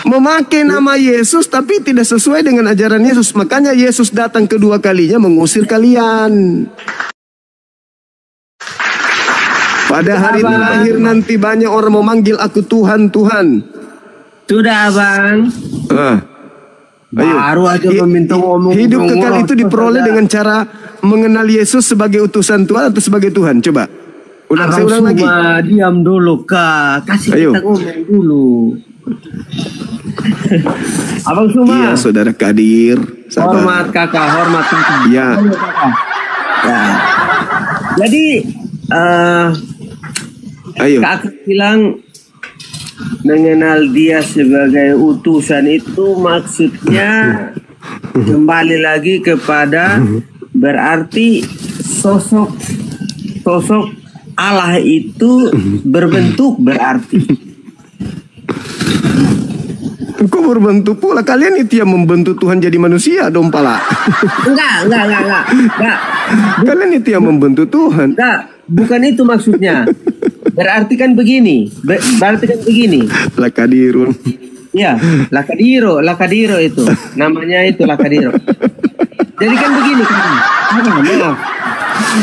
Memakai nama Yesus tapi tidak sesuai dengan ajaran Yesus. Makanya Yesus datang kedua kalinya mengusir kalian. Pada hari terakhir nanti banyak orang memanggil aku Tuhan, Tuhan. Sudah abang. Ayo. Baru aja meminta ngomong. Hidup kekal itu diperoleh dengan cara mengenal Yesus sebagai utusan Tuhan atau sebagai Tuhan. Coba. Saya ulang lagi. Diam dulu kak. Kasih Ayo. kita ngomong dulu. Abang Suma. Iya, saudara Kadir. Sabar. Hormat kakak, hormat kakak. Iya. Ayo, kakak. Ya. Jadi Ayo. kakak bilang mengenal dia sebagai utusan itu maksudnya kembali lagi kepada berarti sosok Allah itu berbentuk berarti. Kok berbentuk pula? Kalian itu yang membentuk Tuhan jadi manusia dong pala. Enggak. Kalian itu yang membentuk Tuhan. Enggak, bukan itu maksudnya. Berarti kan begini. Lakadirun. Ya, lakadiro itu. Namanya itu lakadiro. Jadi kan begini kan. Maaf.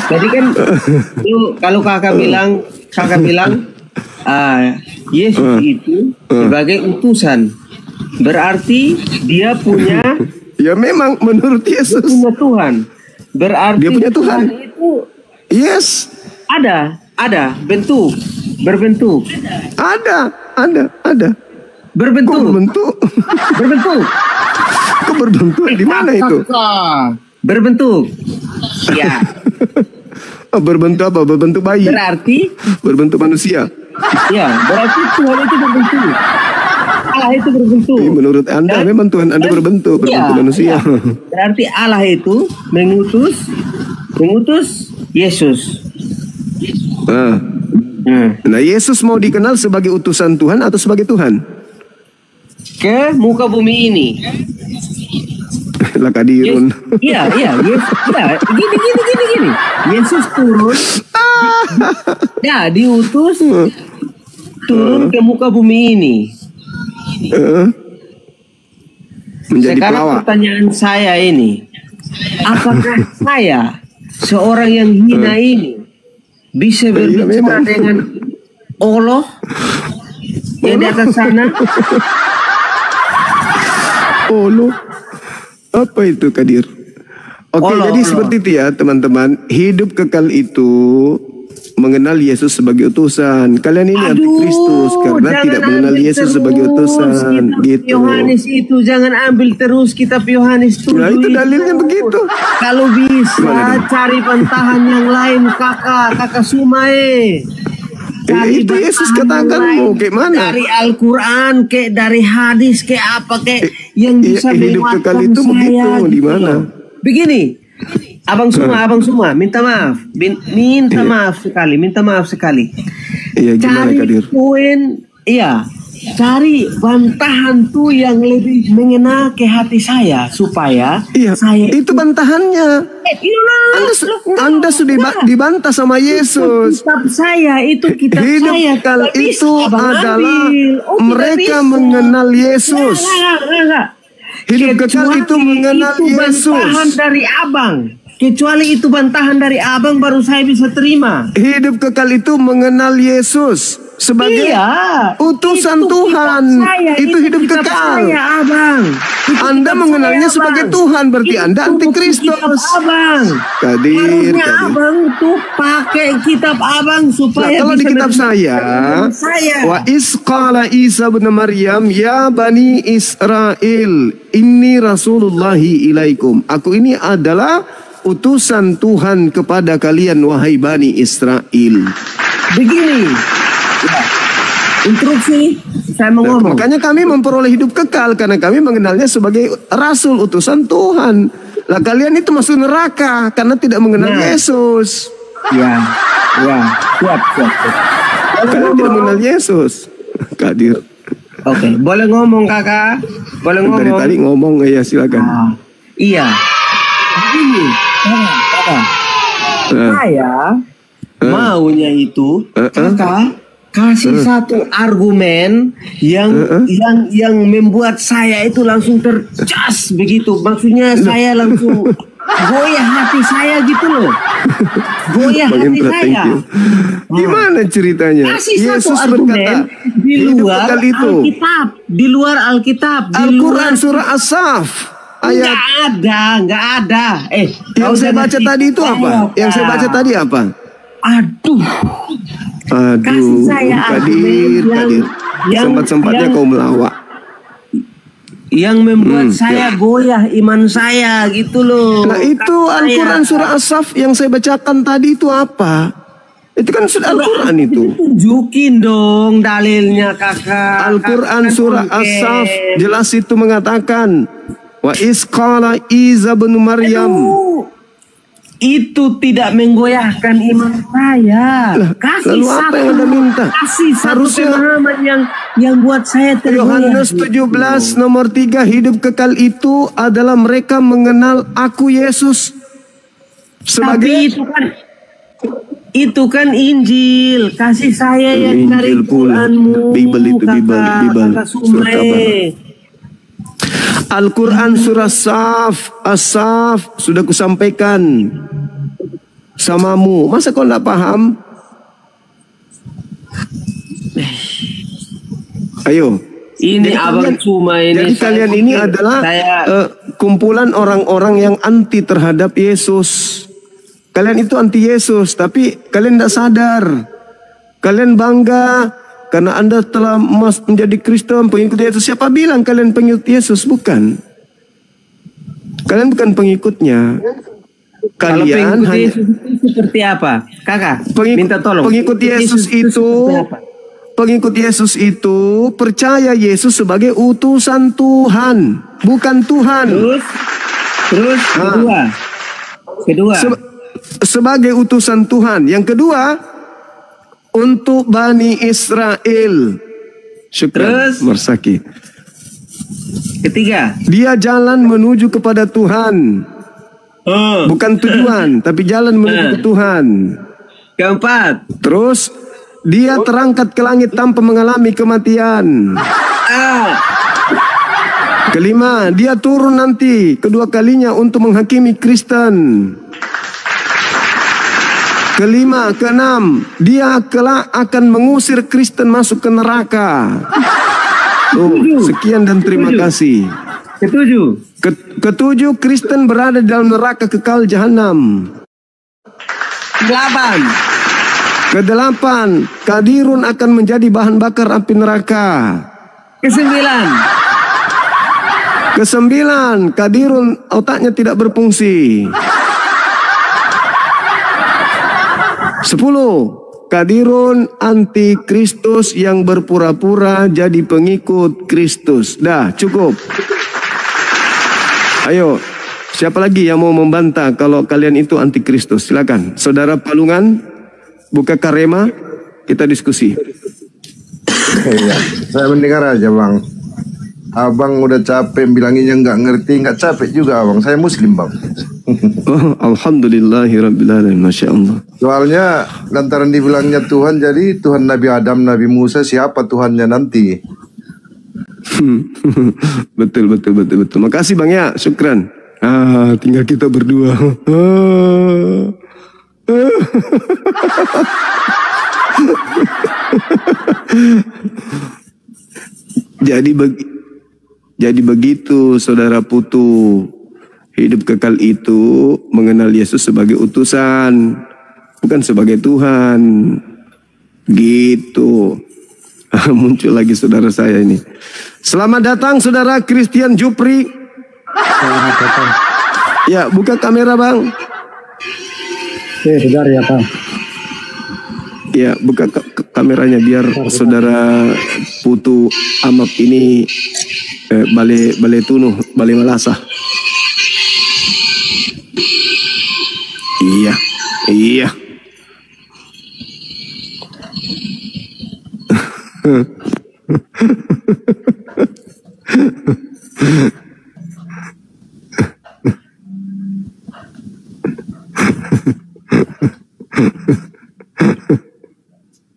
Jadi kan kalau kakak bilang Yesus itu sebagai utusan. Berarti dia punya Ya memang menurut Yesus punya Tuhan. Berarti dia punya Tuhan. Itu Yes. ada berbentuk. Ada. Kok Berbentuk. Kok berbentuk? Di mana itu? Berbentuk. Ya. Berbentuk apa? Berbentuk bayi. Berarti Berbentuk manusia. ya, berarti Tuhan itu berbentuk. Allah itu berbentuk. Menurut Anda memang Tuhan Anda berbentuk manusia. Berarti Allah itu mengutus Yesus. Nah, Yesus mau dikenal sebagai utusan Tuhan atau sebagai Tuhan? Ke muka bumi ini. Lakadirun. Iya. Gini. Yesus turun. Diutus turun ke muka bumi ini. Menjadi Sekarang pelawak. pertanyaan saya ini, apakah saya seorang yang hina ini bisa berbicara dengan Allah yang di atas sana? Allah. Apa itu Kadir? Oke, jadi seperti itu ya teman-teman. Hidup kekal itu mengenal Yesus sebagai utusan. Kalian ini antikristus karena tidak mengenal Yesus sebagai utusan. Gitu. Yohanes itu jangan ambil terus kitab Yohanes 7. Nah itu dalilnya begitu. Kalau bisa cari bantahan yang lain kakak Sumae. Itu Yesus katakan mau kayak mana? Dari Al-Quran, kayak dari hadis, kayak apa kayak yang bisa hidup kekal itu saya, begitu di gitu. mana? Begini, Abang Suma, minta maaf sekali. Iya gimana Cari Kadir? poin, cari bantahan tuh yang lebih mengena ke hati saya supaya saya itu bantahannya. Anda sudah dibantah sama Yesus. Kitab saya itu kitab Hidup saya. kekal Tidak itu bisa, Abang, adalah ambil. mereka Tidak bisa. mengenal Yesus. Enggak. Hidup kekal itu mengenal Yesus. Bantahan dari abang. Kecuali itu bantahan dari abang baru saya bisa terima. Hidup kekal itu mengenal Yesus. sebagai Iya, utusan itu Tuhan. kitab saya, Itu hidup kitab kekal. Saya, Abang. Itu Anda kitab mengenalnya saya, sebagai Abang. Tuhan, berarti Anda Itu anti bukan Kristus. kitab Abang. Kadir, Harusnya Kadir. Abang tuh pakai kitab Abang Nah, supaya kalau di bisa kitab saya, wa isqala Isa bin Maryam ya bani Israel inni rasulullahi ilaikum. Aku ini adalah utusan Tuhan kepada kalian wahai bani Israel. Begini. Ya. Instruksi saya mau Nah, ngomong. makanya kami memperoleh hidup kekal karena kami mengenalnya sebagai rasul utusan Tuhan. Lah kalian itu masuk neraka karena tidak mengenal Nah. Yesus. Ya. Ya. Siap. Kalian tidak mengenal Yesus. Kadir. Oke, boleh ngomong Kakak? Boleh ngomong? Dari tadi ngomong ya silakan. Iya. Begini, Kakak. Saya maunya itu Kakak kasih satu argumen yang membuat saya itu langsung tercas begitu. Maksudnya saya langsung goyah hati saya gitu loh. Goyah Bang hati Indra, thank saya. you. Gimana ceritanya? Kasih satu Yesus argumen berkata, di hidup luar kekal itu. Alkitab, di luar Alkitab, di Al-Quran luar surah As-Saf ayat nggak ada. yang saya baca tadi itu apa? Yang saya baca tadi apa? Aduh, kasih Aduh, saya argumen Kadir. Sempat-sempatnya kau melawak. yang membuat saya goyah iman saya gitu loh. Nah itu Al-Quran surah As-Saf yang saya bacakan tadi itu apa? Itu kan sudah Al-Quran itu. Tunjukin dong dalilnya Kakak. Al-Quran Kakak surah kan As-Saf mungkin. jelas itu mengatakan wa isqala Isa bin Maryam. Aduh, itu tidak menggoyahkan iman saya. Kasih lalu apa yang Anda minta? Kasih satu Harusnya pemahaman yang buat saya tergoyah. Yohanes 17 nomor 3 hidup kekal itu adalah mereka mengenal aku Yesus sebagai Tapi itu kan Injil. Kasih saya yang dari Injil pula. Quranmu. Bible itu, Bible. Kakak Surat Sumai. apa? Al-Quran surah As-Saf sudah kusampaikan samamu. Masa kau tidak paham? Ayo. Ini Jadi Abang kalian- Cuma ini. Jadi kalian ini adalah kumpulan orang-orang yang anti terhadap Yesus. Kalian itu anti Yesus, tapi kalian tidak sadar. Kalian bangga karena Anda telah menjadi Kristen, pengikut Yesus. Siapa bilang kalian pengikut Yesus? Bukan. Kalian bukan pengikutnya. Kalau Kalian pengikut hanya Yesus itu seperti apa? Kakak, minta tolong. Pengikut Yesus itu seperti apa? pengikut Yesus itu percaya Yesus sebagai utusan Tuhan, bukan Tuhan. Terus kedua. Sebagai utusan Tuhan. Yang kedua, untuk Bani Israel. Syukran, Terus? Marsaki. Ketiga. Dia jalan menuju kepada Tuhan. Bukan tujuan, tapi jalan menuju ke Tuhan. Keempat. Terus, dia terangkat ke langit tanpa mengalami kematian. Kelima, dia turun nanti kedua kalinya untuk menghakimi Kristen. Kelima, keenam, dia kelak akan mengusir Kristen masuk ke neraka. Sekian dan terima kasih. Ketujuh, Kristen berada dalam neraka kekal jahanam. Kedelapan, Kadirun akan menjadi bahan bakar api neraka. Kesembilan, Kadirun otaknya tidak berfungsi. 10. Kadirun anti Kristus yang berpura-pura jadi pengikut Kristus. Dah, cukup. Ayo, siapa lagi yang mau membantah kalau kalian itu anti Kristus? Silakan. Saudara Palungan, buka Karema, kita diskusi. Iya, saya mendengar aja Bang. Abang udah capek bilanginnya nggak ngerti, nggak capek juga Abang. Saya Muslim Bang. Oh, alhamdulillahirrabbilalamin, Masya Allah. Soalnya lantaran dibilangnya Tuhan, jadi Tuhan Nabi Adam, Nabi Musa, siapa Tuhannya nanti? Betul. Makasih Bang ya, syukran. Tinggal kita berdua. Jadi begitu saudara Putu, hidup kekal itu mengenal Yesus sebagai utusan, bukan sebagai Tuhan. Gitu. Muncul lagi saudara saya ini. Selamat datang saudara Christian Jupri. Selamat datang. Ya, buka kamera bang. Sebentar ya Bang. Ya, buka kameranya biar saudara Putu Amap ini bale tunuh, bale malasah. Iya, iya.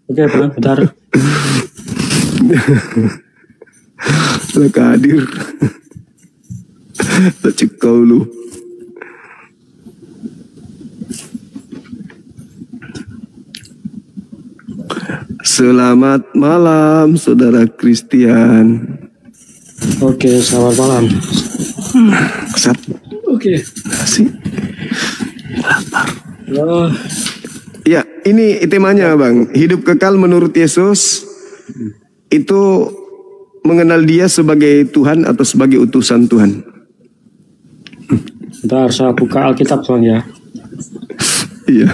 Oke Bang, bentar. Lah hadir. Tak cekau lu. Selamat malam saudara Christian. Oke, selamat malam. Kesat. Oke. Sih. Ya, Ya, ini temanya Bang. Hidup kekal menurut Yesus itu mengenal dia sebagai Tuhan atau sebagai utusan Tuhan. bentar saya buka Alkitab Bang ya. Iya.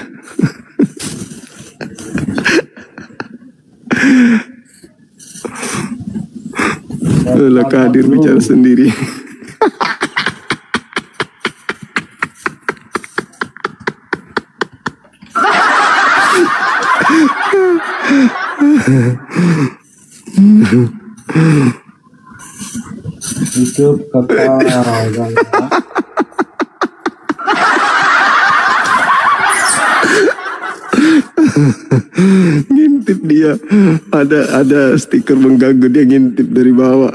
Lah hadir bicara sendiri. Hidup kekal Bang. Ngintip dia, ada stiker mengganggu, dia ngintip dari bawah.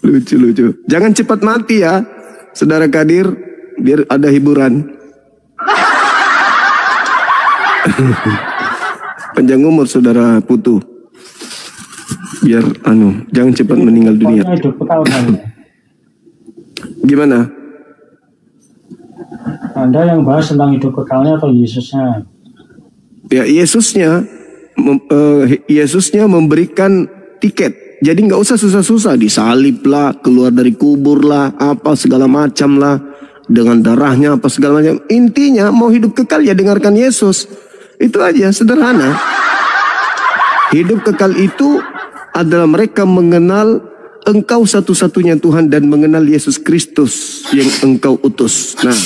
Lucu. Jangan cepat mati ya saudara Kadir, biar ada hiburan. Panjang umur saudara Putu, biar jangan cepat meninggal dunia. Hidup kekal Bang. Gimana? Anda yang bahas tentang hidup kekalnya atau Yesusnya? Ya, Yesusnya memberikan tiket. Jadi nggak usah susah-susah, disalib lah, keluar dari kubur lah, apa segala macam lah, dengan darahnya apa segala macam. Intinya mau hidup kekal ya dengarkan Yesus. Itu aja, sederhana. Hidup kekal itu adalah mereka mengenal Engkau satu-satunya Tuhan dan mengenal Yesus Kristus yang Engkau utus. Nah,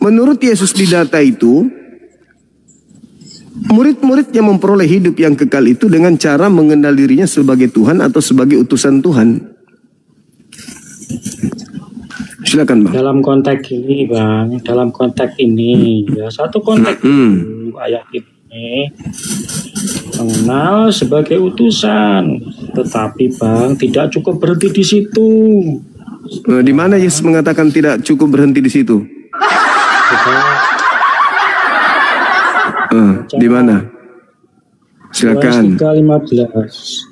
menurut Yesus di data itu, murid-muridnya memperoleh hidup yang kekal itu dengan cara mengenal dirinya sebagai Tuhan atau sebagai utusan Tuhan. Silakan Bang. Dalam konteks ini Bang, ya satu konteks itu, ayat ini mengenal sebagai utusan, tetapi Bang tidak cukup berhenti di situ. Di mana Yesus mengatakan tidak cukup berhenti di situ? Di mana? Silakan. 3:15.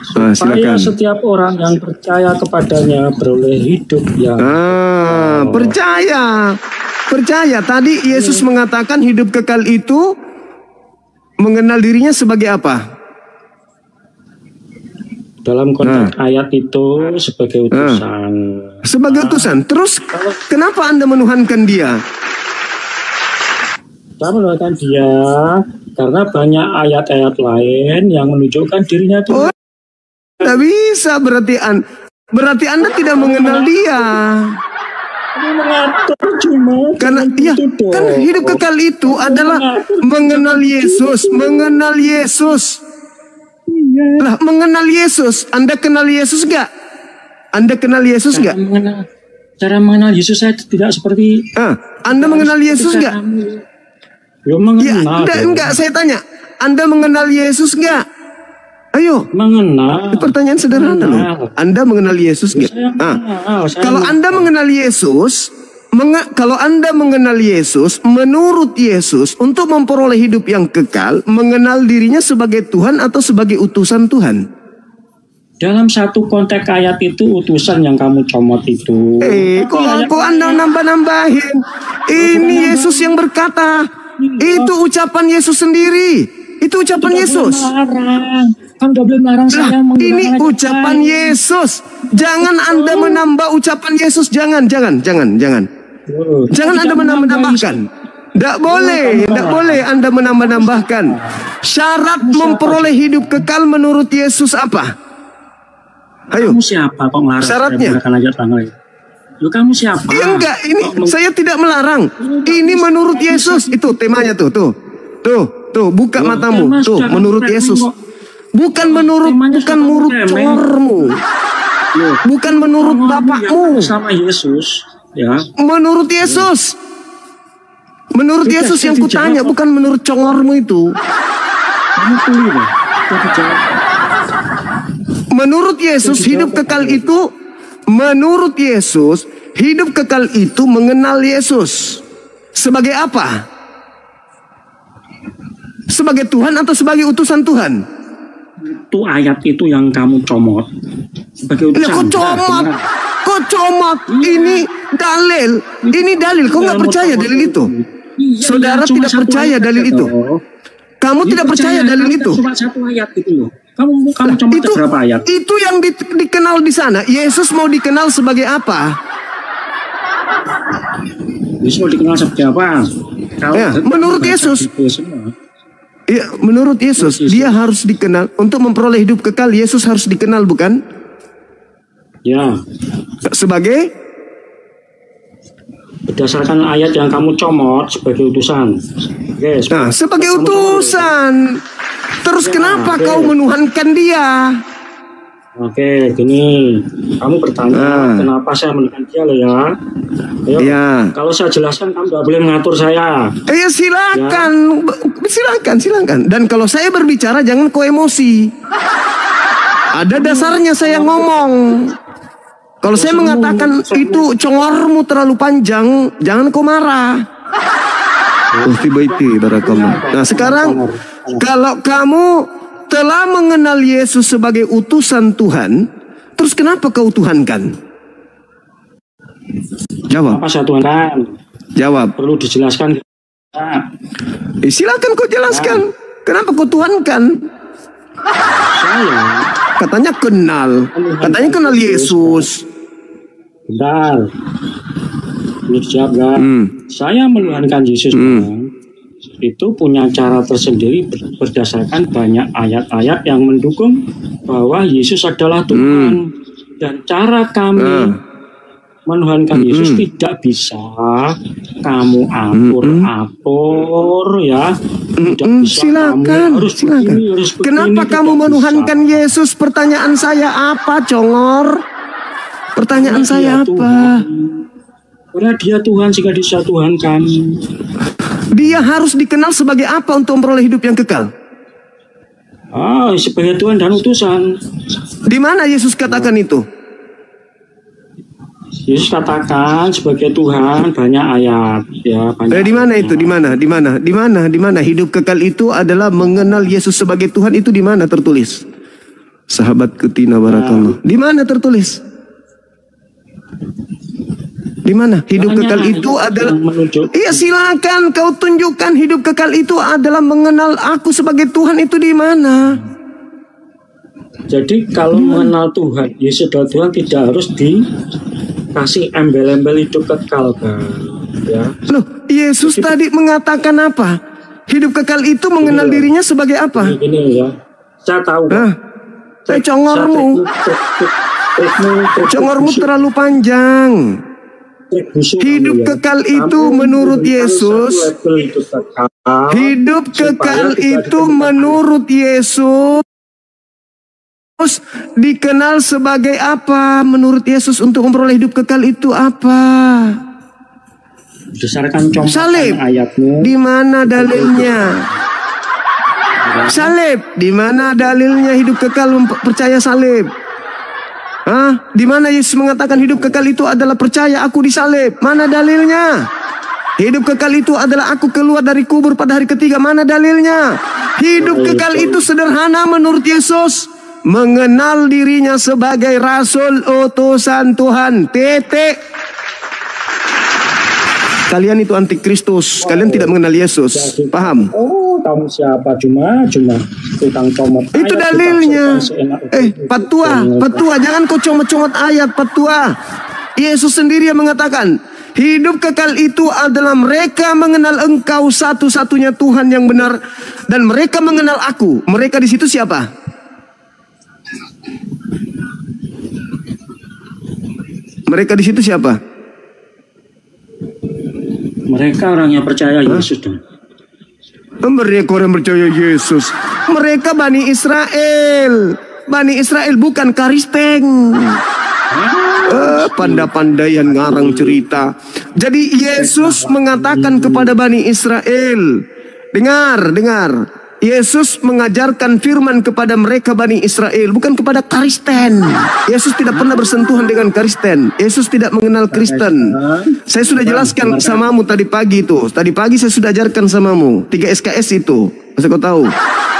Supaya Silakan. setiap orang yang percaya kepadanya beroleh hidup yang percaya. Tadi Yesus mengatakan hidup kekal itu mengenal dirinya sebagai apa? dalam konteks ayat itu sebagai utusan. Sebagai utusan. Terus kenapa Anda menuhankan dia? Saya menuhankan dia karena banyak ayat-ayat lain yang menunjukkan dirinya itu. Tidak bisa, berarti Anda tidak mengenal dia. Ini mengatur cuma Karena kan hidup kekal itu adalah mengenal Yesus, Lah, mengenal Yesus. Anda kenal Yesus gak? Cara mengenal Yesus saya tidak seperti. Anda mengenal Yesus gak? Belum mengenal. Ya, enggak, saya tanya. Anda mengenal Yesus gak? Ayo. Mengenal. Pertanyaan sederhana loh. Anda mengenal Yesus gak? Kalau Anda mengenal Yesus, Kalau Anda mengenal Yesus, menurut Yesus, untuk memperoleh hidup yang kekal, mengenal dirinya sebagai Tuhan atau sebagai utusan Tuhan? Dalam satu konteks ayat itu utusan yang kamu comot itu. Kok Anda nambah-nambahin? Ini Yesus yang berkata. Itu ucapan Yesus sendiri. Itu ucapan Yesus. Kamu udah boleh melarang saya menggunakan Ini ucapan Yesus. Jangan Anda menambah ucapan Yesus. Jangan Anda menambah-nambahkan. Tidak boleh Anda menambah-nambahkan. Syarat memperoleh hidup kekal menurut Yesus apa? Ayo. Kamu siapa kok ngelarang? Syaratnya. Lu kamu siapa? Ya enggak, ini saya tidak melarang. Ini menurut Yesus. Itu temanya tuh. Tuh, buka matamu. Tuh, menurut Yesus. Bukan menurut congormu. Bukan menurut bapakmu. Sama Yesus, ya. Menurut Yesus. Menurut Yesus yang kutanya, bukan menurut congormu itu. Kamu keliru. Menurut Yesus hidup kekal itu, menurut Yesus hidup kekal itu mengenal Yesus. Sebagai apa? Sebagai Tuhan atau sebagai utusan Tuhan? Itu ayat itu yang kamu comot. Sebagai utusan. Kok comot? Ini dalil. Kau nggak percaya dalil itu? Saudara tidak percaya dalil itu. Kamu tidak percaya dalil itu? Cuma satu ayat itu loh. Kamu comot berapa ayat? Itu yang dikenal di sana. Yesus mau dikenal sebagai apa? Yesus mau dikenal sebagai apa? Menurut Yesus. Ya, menurut Yesus, dia harus dikenal. Untuk memperoleh hidup kekal, Yesus harus dikenal, bukan? Ya. Sebagai? Berdasarkan ayat yang kamu comot sebagai utusan. Yes. Nah, sebagai utusan. Terus kenapa kau menuhankan dia? Oke, gini. Kamu bertanya, kenapa saya menuhankan dia loh ya? Ayo, kalau saya jelaskan, kamu tidak boleh mengatur saya. Silakan. Silakan. Dan kalau saya berbicara, jangan kau emosi. Ada dasarnya saya ngomong. Kalau saya mengatakan itu congormu terlalu panjang, jangan kau marah. Nah, sekarang kalau kamu telah mengenal Yesus sebagai utusan Tuhan, terus kenapa kau tuhankan? Jawab. Apa saya tuhankan? Jawab. Perlu dijelaskan. Silakan kau jelaskan. Kenapa kau tuhankan? Saya. Katanya kenal Yesus. Bentar. Ini dijawab kan? Saya menuhankan Yesus itu punya cara tersendiri berdasarkan banyak ayat-ayat yang mendukung bahwa Yesus adalah Tuhan. Dan cara kami menuhankan Yesus tidak bisa kamu atur ya. Silakan. Kenapa kamu menuhankan Yesus? Pertanyaan saya apa, Congor? Pertanyaan saya apa? Karena dia Tuhan sehingga bisa Tuhankan. Dia harus dikenal sebagai apa untuk memperoleh hidup yang kekal? Sebagai Tuhan dan utusan. Di mana Yesus katakan itu? Yesus katakan sebagai Tuhan banyak ayat ya. Di mana itu? Di mana? Hidup kekal itu adalah mengenal Yesus sebagai Tuhan, itu di mana tertulis? Sahabat Kutina Barakallah. Di mana tertulis? Di mana? Hidup kekal itu adalah... Iya, silakan kau tunjukkan hidup kekal itu adalah mengenal aku sebagai Tuhan, itu di mana? Jadi kalau mengenal Tuhan, Yesus adalah Tuhan, tidak harus dikasih embel-embel hidup kekal kan? Ya. Loh, Yesus tadi mengatakan apa? Hidup kekal itu mengenal dirinya sebagai apa? Gini ya, saya tahu. Saya congormu. Congormu terlalu panjang. Hidup kekal itu menurut Yesus. Hidup kekal itu menurut Yesus dikenal sebagai apa? Menurut Yesus untuk memperoleh hidup kekal itu apa? Berdasarkan salib. Ayatmu. Di mana dalilnya? Salib. Di mana dalilnya hidup kekal percaya salib? Di mana Yesus mengatakan hidup kekal itu adalah percaya aku disalib? Mana dalilnya? Hidup kekal itu adalah aku keluar dari kubur pada hari ketiga. Mana dalilnya? Hidup kekal itu sederhana menurut Yesus. Mengenal dirinya sebagai rasul utusan Tuhan. Titik. Kalian itu antikristus. Kalian tidak mengenal Yesus. Paham? Oh, kamu siapa? Cuma tukang comot. Itu dalilnya. Patua, jangan kau comot-comot ayat, Patua. Yesus sendiri yang mengatakan, hidup kekal itu adalah mereka mengenal Engkau satu-satunya Tuhan yang benar dan mereka mengenal aku. Mereka di situ siapa? Mereka di situ siapa? Mereka orang yang percaya Yesus dong. Mereka orang yang percaya Yesus. Mereka Bani Israel. Bani Israel bukan Karisteng. Pandai-pandaian ngarang cerita. Jadi Yesus mengatakan kepada Bani Israel, dengar. Yesus mengajarkan firman kepada mereka Bani Israel, bukan kepada Kristen. Yesus tidak pernah bersentuhan dengan Kristen. Yesus tidak mengenal Kristen. Saya sudah jelaskan samamu tadi pagi itu. Tadi pagi saya sudah ajarkan samamu 3 SKS itu. Masa kau tahu?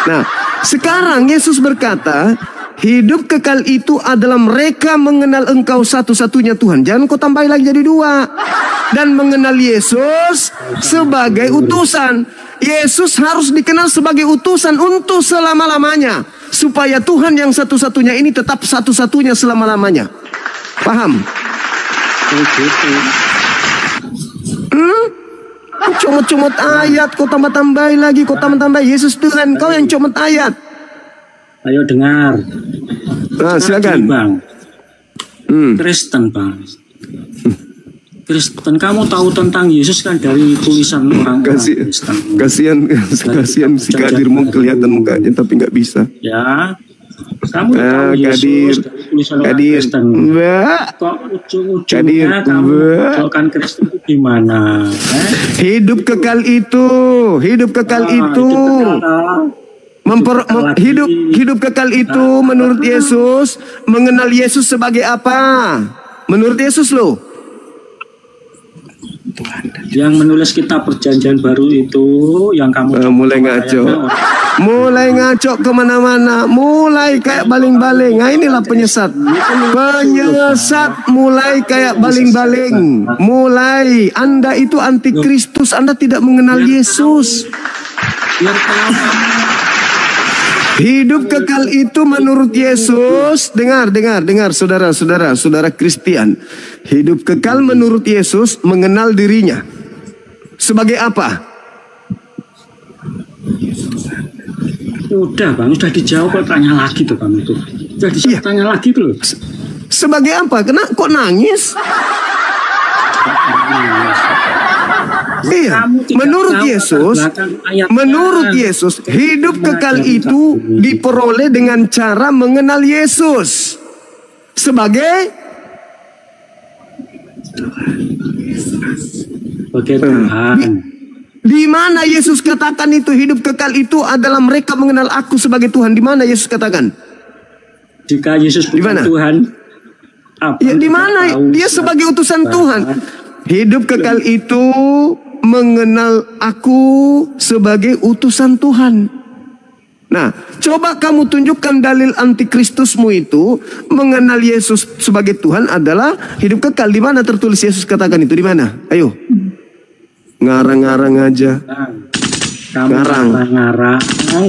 Nah, sekarang Yesus berkata, hidup kekal itu adalah mereka mengenal Engkau satu-satunya Tuhan. Jangan kau tambahin lagi jadi 2. Dan mengenal Yesus sebagai utusan. Yesus harus dikenal sebagai utusan untuk selama-lamanya. Supaya Tuhan yang satu-satunya ini tetap satu-satunya selama-lamanya. Paham? Comot-comot ayat, kau tambah-tambahin lagi, kau tambah-tambah Yesus Tuhan, kau yang comot ayat. Ayo dengar. Silakan. Bang. Kristen, Bang. Kristen, kamu tahu tentang Yesus kan dari tulisan orang Kristen. Kasihan si Kadir mau kelihatan mukanya tapi nggak bisa. Ya, kamu tahu Yesus dari tulisan orang Kristen. Kok ujung-ujungnya kamu kan Kristen itu gimana? Hidup kekal itu. Hidup kekal itu menurut Yesus, mengenal Yesus sebagai apa? Menurut Yesus loh. Yang menulis kitab perjanjian baru itu yang kamu mulai ngaco kemana-mana, mulai kayak baling-baling. Nah inilah penyesat mulai kayak baling-baling. Mulai Anda itu antikristus, Anda tidak mengenal Yesus. Hidup kekal itu menurut Yesus. Dengar saudara Kristian. Hidup kekal menurut Yesus mengenal dirinya sebagai apa? Udah Bang, sudah dijawab, kok tanya lagi tuh Bang itu. Sudah ditanya lagi tuh loh. Sebagai apa? Kok nangis? Iya, menurut Yesus, hidup kekal itu diperoleh dengan cara mengenal Yesus sebagai Tuhan. Di mana Yesus katakan itu hidup kekal itu adalah mereka mengenal aku sebagai Tuhan? Di mana Yesus katakan? Jika Yesus bukan Tuhan, di mana dia sebagai utusan Tuhan? Hidup kekal itu mengenal aku sebagai utusan Tuhan. Nah, coba kamu tunjukkan dalil antikristusmu itu mengenal Yesus sebagai Tuhan adalah hidup kekal. Di mana tertulis Yesus katakan itu? Di mana? Ayo. Ngarang-ngarang aja. Ngarang.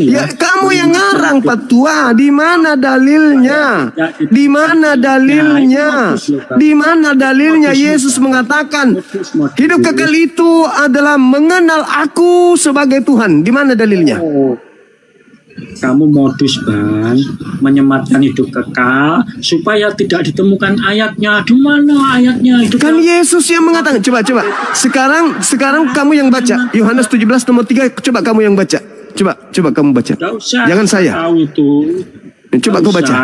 Ya, kamu yang ngarang, Patua. Di mana dalilnya? Di mana dalilnya? Di mana dalilnya Yesus mengatakan hidup kekal itu adalah mengenal aku sebagai Tuhan? Di mana dalilnya? Kamu modus Bang, menyematkan hidup kekal supaya tidak ditemukan ayatnya. Di mana ayatnya? Itu kan Yesus yang mengatakan. Coba. Sekarang kamu yang baca. Yohanes 17 nomor 3. Coba kamu yang baca. Coba kamu baca. Jangan saya. Tahu itu. Coba kau baca.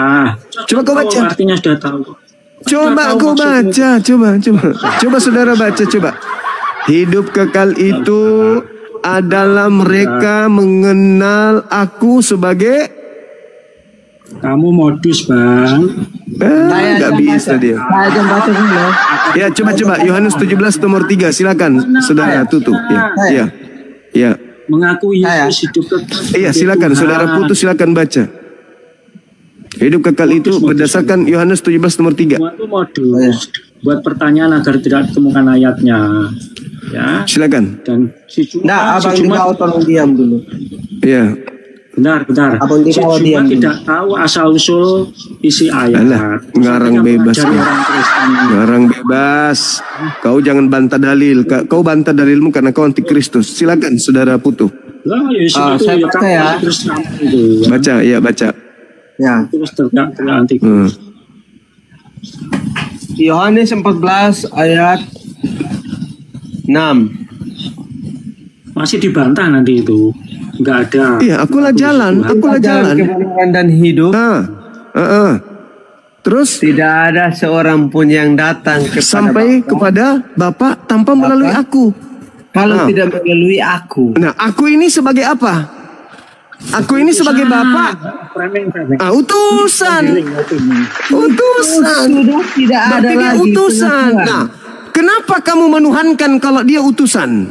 Coba kau baca. Artinya sudah tahu. Coba kau baca. Coba saudara baca. Coba. Hidup kekal itu adalah mereka mengenal aku sebagai. Kamu modus Bang. Nggak bisa dia. Saya aja baca dulu. Ya, coba Yohanes 17 nomor 3, silakan saudara tutup. Ya. Mengaku Yesus hidup kekal. Iya, silakan saudara Putu, silakan baca. Hidup kekal itu berdasarkan Yohanes 17 nomor 3. Semua itu modus buat pertanyaan agar tidak ditemukan ayatnya. Ya. Silakan. Dan si Jumat, Nah, abang Dikau tolong diam dulu. Iya. Bentar. Abang Si Dikau diam Jumat dulu. tidak tahu asal usul isi ayat. Alah, ngarang Tidak bebas mengajari ya. orang Kristen. Ngarang bebas. Kau jangan bantah dalil. Kau bantah dalilmu karena kau anti Kristus. Silakan saudara Putu. Lah, ya itu saya ya baca kan ya. Kristen itu. Baca. Ya. Terus tidak anti. Yohanes 14 ayat 6. Masih dibantah nanti itu. Enggak ada. Iya, akulah jalan. Kebenaran dan hidup. Terus Tidak ada seorang pun yang datang sampai kepada Bapa tanpa melalui aku. kalau tidak melalui aku. Nah, aku ini sebagai apa? Aku ini sebagai Bapa. Framing. Utusan. Sudah tidak ada Berarti dia lagi utusan. pengakuan. Nah, kenapa kamu menuhankan kalau dia utusan?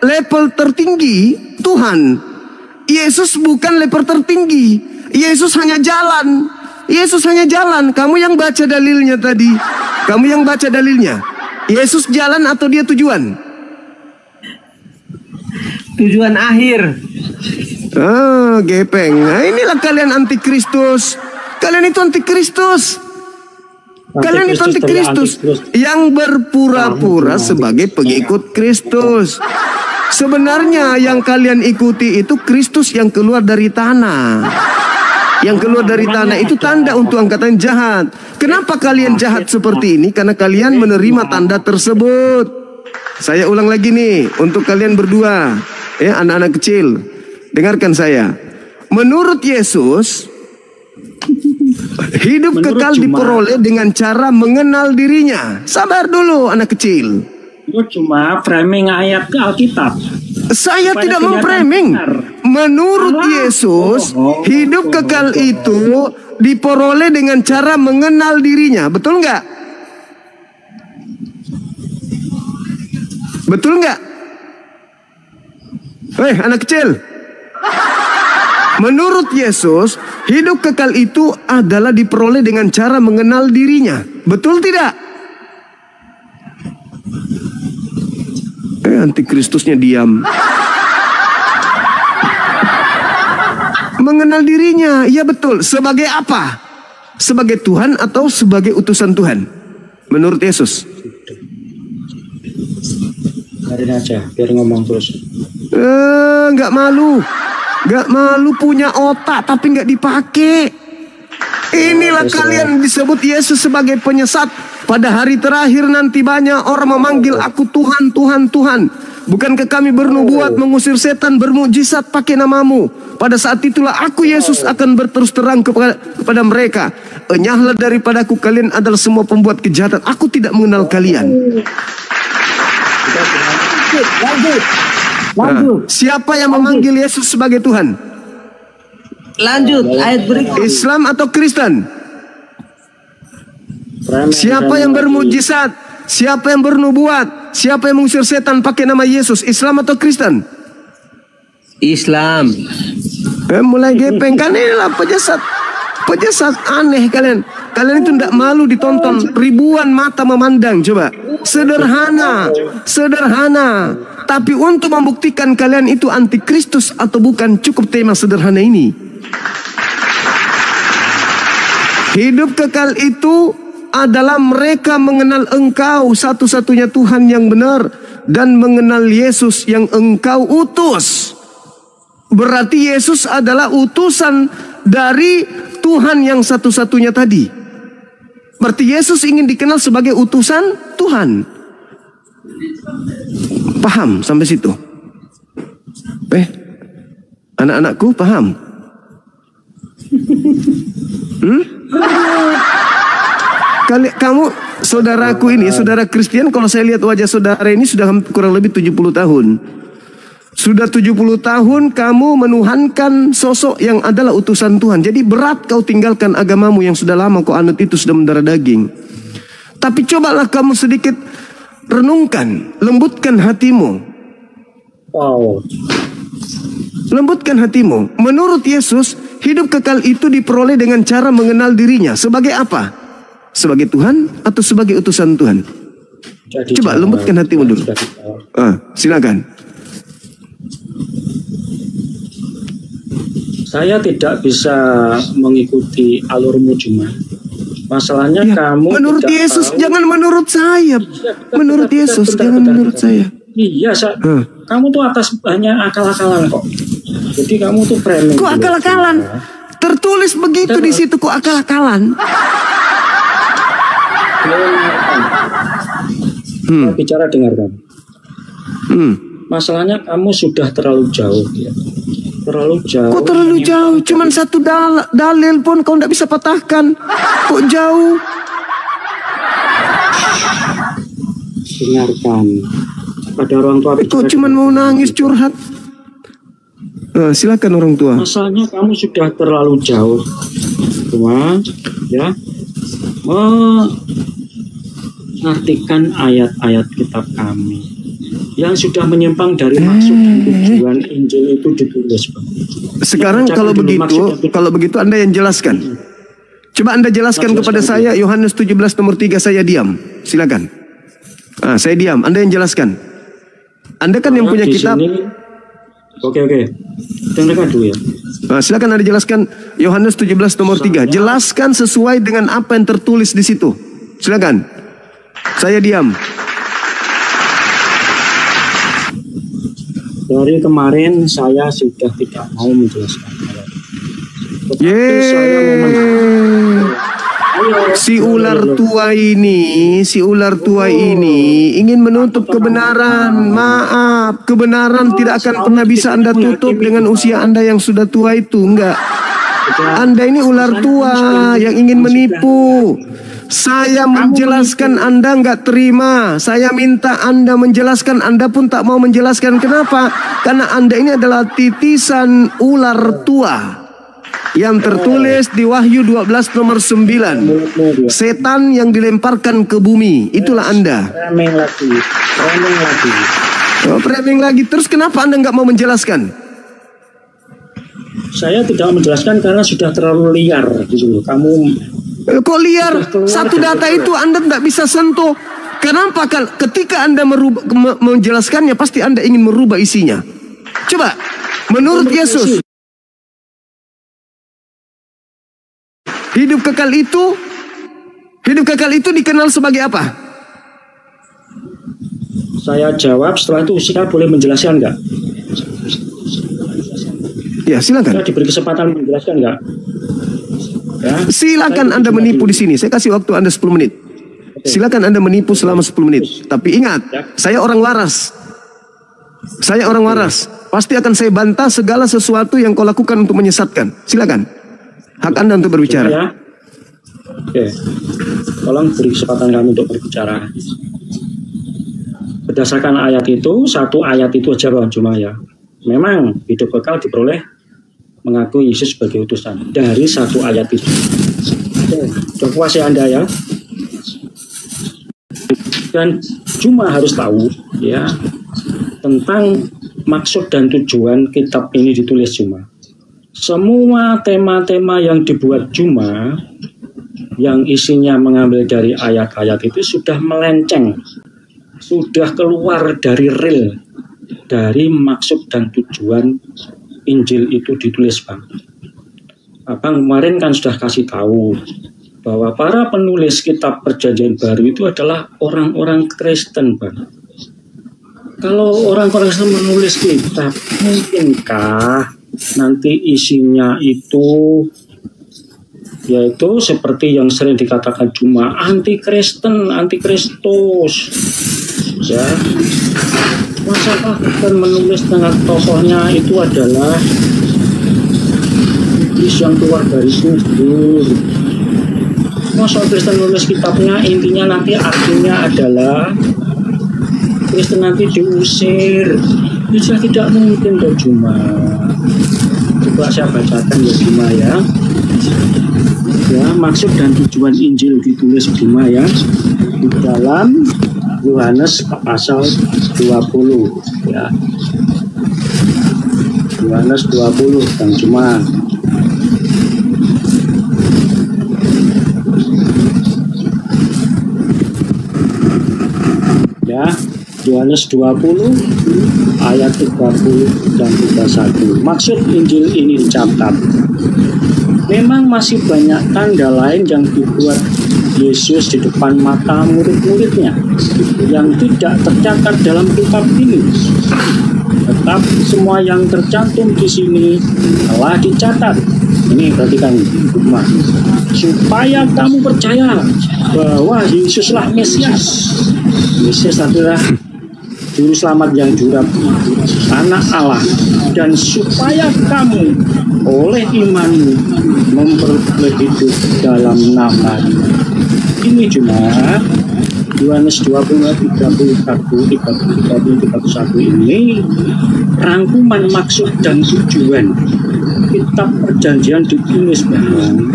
Level tertinggi Tuhan. Yesus bukan level tertinggi. Yesus hanya jalan. Kamu yang baca dalilnya tadi. Yesus jalan atau dia tujuan? Tujuan akhir. Gepeng. Nah, inilah kalian antikristus. Kalian itu antikristus. Yang berpura-pura sebagai pengikut Kristus. Sebenarnya yang kalian ikuti itu Kristus yang keluar dari tanah. Yang keluar dari tanah itu tanda untuk angkatan jahat. Kenapa kalian jahat seperti ini? Karena kalian menerima tanda tersebut. Saya ulang lagi nih untuk kalian berdua, ya anak-anak kecil. Dengarkan saya. Menurut Yesus, hidup kekal diperoleh dengan cara mengenal dirinya. Sabar dulu anak kecil. Itu cuma framing ayat ke Alkitab. Saya tidak memframing. Menurut Yesus, hidup kekal itu diperoleh dengan cara mengenal dirinya. Betul nggak? Betul nggak? Hei anak kecil. Menurut Yesus, hidup kekal itu adalah diperoleh dengan cara mengenal dirinya. Betul tidak? Antikristusnya diam. Mengenal dirinya, ya betul. Sebagai apa? Sebagai Tuhan atau sebagai utusan Tuhan? Menurut Yesus. Biarin aja, biar ngomong terus. Nggak malu. Nggak malu punya otak tapi nggak dipakai. Inilah kalian disebut Yesus sebagai penyesat. Pada hari terakhir nanti banyak orang memanggil aku Tuhan, Tuhan, Tuhan. Bukankah kami bernubuat mengusir setan, bermukjizat pakai namamu? Pada saat itulah aku Yesus akan berterus terang kepada mereka. Enyahlah daripadaku, kalian adalah semua pembuat kejahatan. Aku tidak mengenal kalian. Lanjut. Siapa yang memanggil Yesus sebagai Tuhan? Lanjut ayat berikut. Islam atau Kristen? Siapa yang bermukjizat? Siapa yang bernubuat? Siapa yang mengusir setan pakai nama Yesus? Islam atau Kristen? Islam. Mulai gepeng kan, inilah penyesat. Penyesat aneh kalian. Kalian itu tidak malu ditonton ribuan mata memandang. Coba. Sederhana. Tapi untuk membuktikan kalian itu antikristus atau bukan, cukup tema sederhana ini. Hidup kekal itu adalah mereka mengenal Engkau satu-satunya Tuhan yang benar dan mengenal Yesus yang Engkau utus. Berarti Yesus adalah utusan dari Tuhan yang satu-satunya tadi. Berarti Yesus ingin dikenal sebagai utusan Tuhan. Paham sampai situ? Anak-anakku paham? Kamu saudaraku ini, saudara Kristen, kalau saya lihat wajah saudara ini sudah kurang lebih 70 tahun. Sudah 70 tahun kamu menuhankan sosok yang adalah utusan Tuhan. Jadi berat kau tinggalkan agamamu yang sudah lama kau anut itu, sudah mendarah daging. Tapi cobalah kamu sedikit renungkan, lembutkan hatimu. Wow. Lembutkan hatimu. Menurut Yesus, hidup kekal itu diperoleh dengan cara mengenal dirinya. Sebagai apa? Sebagai Tuhan atau sebagai utusan Tuhan? Coba lembutkan hatimu dulu. Silakan. Saya tidak bisa mengikuti alurmu cuma. Masalahnya Ya, kamu menurut tidak Yesus, tahu. jangan menurut saya. Menurut Yesus, jangan menurut saya. Iya, kamu tuh hanya akal-akalan kok. Jadi kamu tuh framing. Kok akal-akalan? Tertulis begitu di situ, kok akal-akalan? Bicara dengarkan. Masalahnya kamu sudah terlalu jauh ya. Terlalu jauh. Kok terlalu jauh? Cuman satu dalil pun kau tidak bisa patahkan. Kok jauh? Dengarkan. Pada orang tua. Kok cuman mau nangis curhat? Silakan orang tua. Masalahnya kamu sudah terlalu jauh. Cuma ya mengartikan ayat-ayat kitab kami yang sudah menyimpang dari maksud dan tujuan Injil itu ditulis, Bang. Sekarang kalau begitu Anda yang jelaskan. Coba Anda jelaskan kepada saya Yohanes 17 nomor 3, saya diam. Silakan. Saya diam, Anda yang jelaskan. Anda kan yang punya kitab. Oke. Dengarkan dulu ya. Silakan Anda jelaskan Yohanes 17 nomor 3. Jelaskan sesuai dengan apa yang tertulis di situ. Silakan. Saya diam. Dari kemarin saya sudah tidak mau menjelaskan. Si ular tua ini ingin menutup kebenaran. Maaf, kebenaran tidak akan pernah bisa Anda tutup dengan usia Anda yang sudah tua itu. Enggak. Anda ini ular tua yang ingin menipu. Saya menjelaskan, Anda nggak terima. Saya minta Anda menjelaskan, Anda pun tak mau menjelaskan. Kenapa? Karena Anda ini adalah titisan ular tua yang tertulis di Wahyu 12 nomor 9. Setan yang dilemparkan ke bumi. Itulah Anda. Framing lagi. Terus kenapa Anda nggak mau menjelaskan? Saya tidak menjelaskan karena sudah terlalu liar gitu. Kamu kok liar? Satu data itu Anda tidak bisa sentuh. Kenapa? Ketika Anda menjelaskannya, pasti Anda ingin merubah isinya. Coba, menurut Yesus, hidup kekal itu dikenal sebagai apa? Saya jawab, setelah itu Sika boleh menjelaskan nggak? Ya, silakan. Saya diberi kesempatan menjelaskan nggak? Ya, silakan Anda menipu di sini. Saya kasih waktu Anda 10 menit. Silakan Anda menipu selama 10 menit. Tapi ingat, saya orang waras. Pasti akan saya bantah segala sesuatu yang kau lakukan untuk menyesatkan. Silakan. Hak Anda untuk berbicara. Ya. Oke. Tolong beri kesempatan kami untuk berbicara. Berdasarkan ayat itu, satu ayat itu aja Bang Juma ya. Memang hidup kekal diperoleh mengakui Yesus sebagai utusan dari satu ayat itu. Sudah puas ya Anda ya. Dan cuma harus tahu ya tentang maksud dan tujuan kitab ini ditulis cuma. Semua tema-tema yang dibuat cuma yang isinya mengambil dari ayat-ayat itu sudah melenceng, sudah keluar dari real, dari maksud dan tujuan Injil itu ditulis Bang. Abang kemarin kan sudah kasih tahu bahwa para penulis kitab Perjanjian Baru itu adalah orang-orang Kristen Bang. Kalau orang Kristen menulis kitab, mungkinkah nanti isinya itu yaitu seperti yang sering dikatakan cuma anti-Kristen, anti-Kristus ya. Masakah Kristen menulis dengan tokohnya itu adalah iblis yang keluar dari kubur? Masa Kristen menulis kitabnya intinya nanti artinya adalah Kristen nanti diusir Bisa tidak mungkin toh cuma. Coba saya bacakan ya cuma ya. Ya, maksud dan tujuan Injil ditulis cuma ya di dalam Yohanes pasal 20 ya. Yohanes 20 dan cuma ya, Yohanes 20 ayat 30 dan 31. Maksud Injil ini dicatat. Memang masih banyak tanda lain yang dibuat Yesus di depan mata murid-muridnya yang tidak tercatat dalam kitab ini. Tetapi semua yang tercantum di sini telah dicatat. Ini perhatikan, supaya kamu percaya bahwa Yesuslah Mesias. Mesias adalah juru selamat yang jurap, anak Allah, dan supaya kamu oleh imanmu memperoleh hidup dalam nama ini. Cuma Yohanes 20, 31 ini rangkuman maksud dan tujuan kitab perjanjian ditulis, Bang.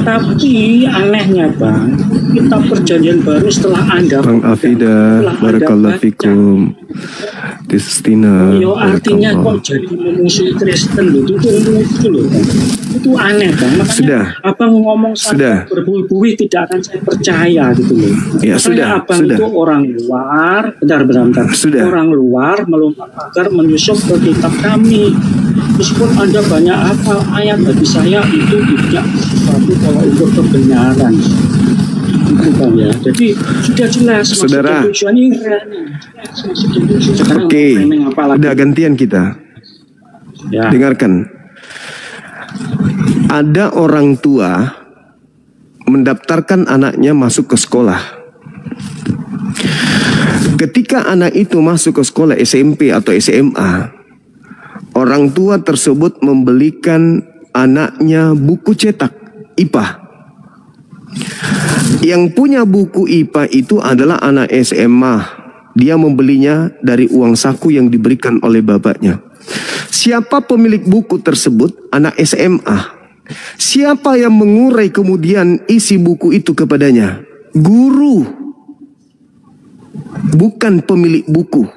Tapi anehnya, Bang, kitab perjanjian baru setelah Anda Bang Afida, barakallahu fikum. Destina. Yo, artinya kok jadi memusuhi Kristen loh, itu loh, Bang. Itu aneh, Bang. Makanya sudah. Abang ngomong saya berbuih-buih tidak akan saya percaya gitu loh. Ya, makanya sudah. Abang Sudah. itu orang luar, bentar. Sudah. Orang luar melompat pagar menyusup ke kitab kami. Meskipun Anda banyak hafal ayat, bagi saya itu tidak sesuatu kalau untuk kebenaran. Itu, Bang, ya. Jadi sudah jelas Saudara. tujuannya. Oke, udah gantian kita. Ya. Dengarkan. Ada orang tua mendaftarkan anaknya masuk ke sekolah. Ketika anak itu masuk ke sekolah SMP atau SMA, orang tua tersebut membelikan anaknya buku cetak IPA. Yang punya buku IPA itu adalah anak SMA. Dia membelinya dari uang saku yang diberikan oleh bapaknya. Siapa pemilik buku tersebut? Anak SMA. Siapa yang mengurai kemudian isi buku itu kepadanya? Guru. Bukan pemilik buku.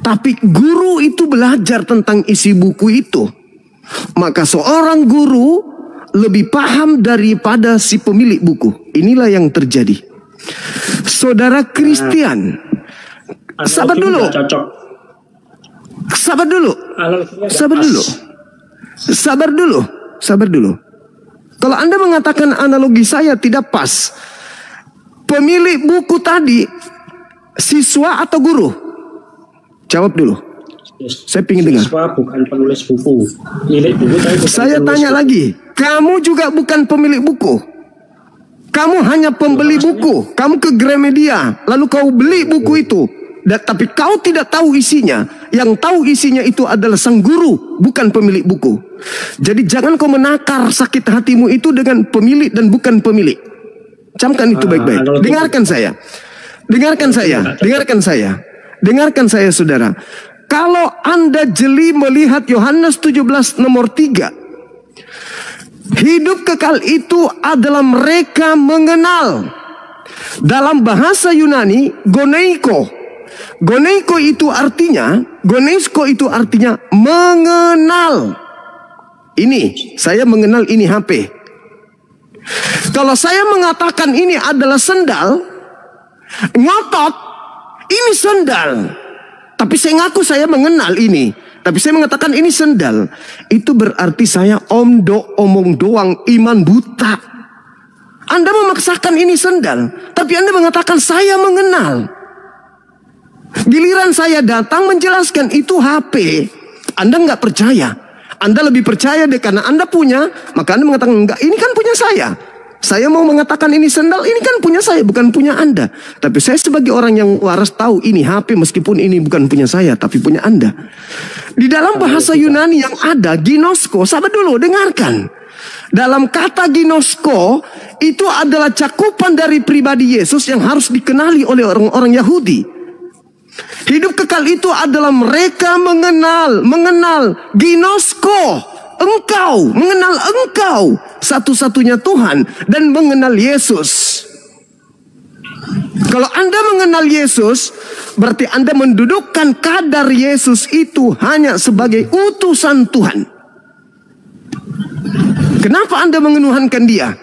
Tapi guru itu belajar tentang isi buku itu. Maka seorang guru lebih paham daripada si pemilik buku. Inilah yang terjadi. Saudara Kristian, sabar dulu. Sabar dulu. Sabar dulu. Kalau Anda mengatakan analogi saya tidak pas, pemilik buku tadi siswa atau guru? Jawab dulu. Saya ingin dengar. Siswa bukan penulis buku. Milik buku tapi bukan Saya penulis tanya buku. lagi. Kamu juga bukan pemilik buku. Kamu hanya pembeli buku. Kamu ke Gramedia, lalu kau beli buku itu. Tapi kau tidak tahu isinya. Yang tahu isinya itu adalah sang guru, bukan pemilik buku. Jadi jangan kau menakar sakit hatimu itu dengan pemilik dan bukan pemilik. Camkan itu baik-baik. Dengarkan saya. Dengarkan saya, saudara. Kalau Anda jeli melihat Yohanes 17 nomor 3. Hidup kekal itu adalah mereka mengenal. Dalam bahasa Yunani, goneiko. Goneiko itu artinya mengenal. Ini, saya mengenal ini HP. Kalau saya mengatakan ini adalah sendal, ngotot, ini sendal. Tapi saya ngaku saya mengenal ini. Tapi saya mengatakan ini sendal. Itu berarti saya omong doang, iman buta. Anda memaksakan ini sendal. Tapi Anda mengatakan saya mengenal. Giliran saya datang menjelaskan itu HP. Anda nggak percaya. Anda lebih percaya deh karena Anda punya. Maka Anda mengatakan enggak, ini kan punya saya. Saya mau mengatakan ini sendal, ini kan punya saya, bukan punya Anda. Tapi saya sebagai orang yang waras tahu ini HP meskipun ini bukan punya saya, tapi punya Anda. Di dalam bahasa Yunani yang ada, ginosko, sabar dulu, dengarkan. Dalam kata ginosko, itu adalah cakupan dari pribadi Yesus yang harus dikenali oleh orang-orang Yahudi. Hidup kekal itu adalah mereka mengenal ginosko, mengenal engkau satu-satunya Tuhan dan mengenal Yesus. Kalau Anda mengenal Yesus, berarti Anda mendudukkan kadar Yesus itu hanya sebagai utusan Tuhan. Kenapa Anda mengenuhankan dia?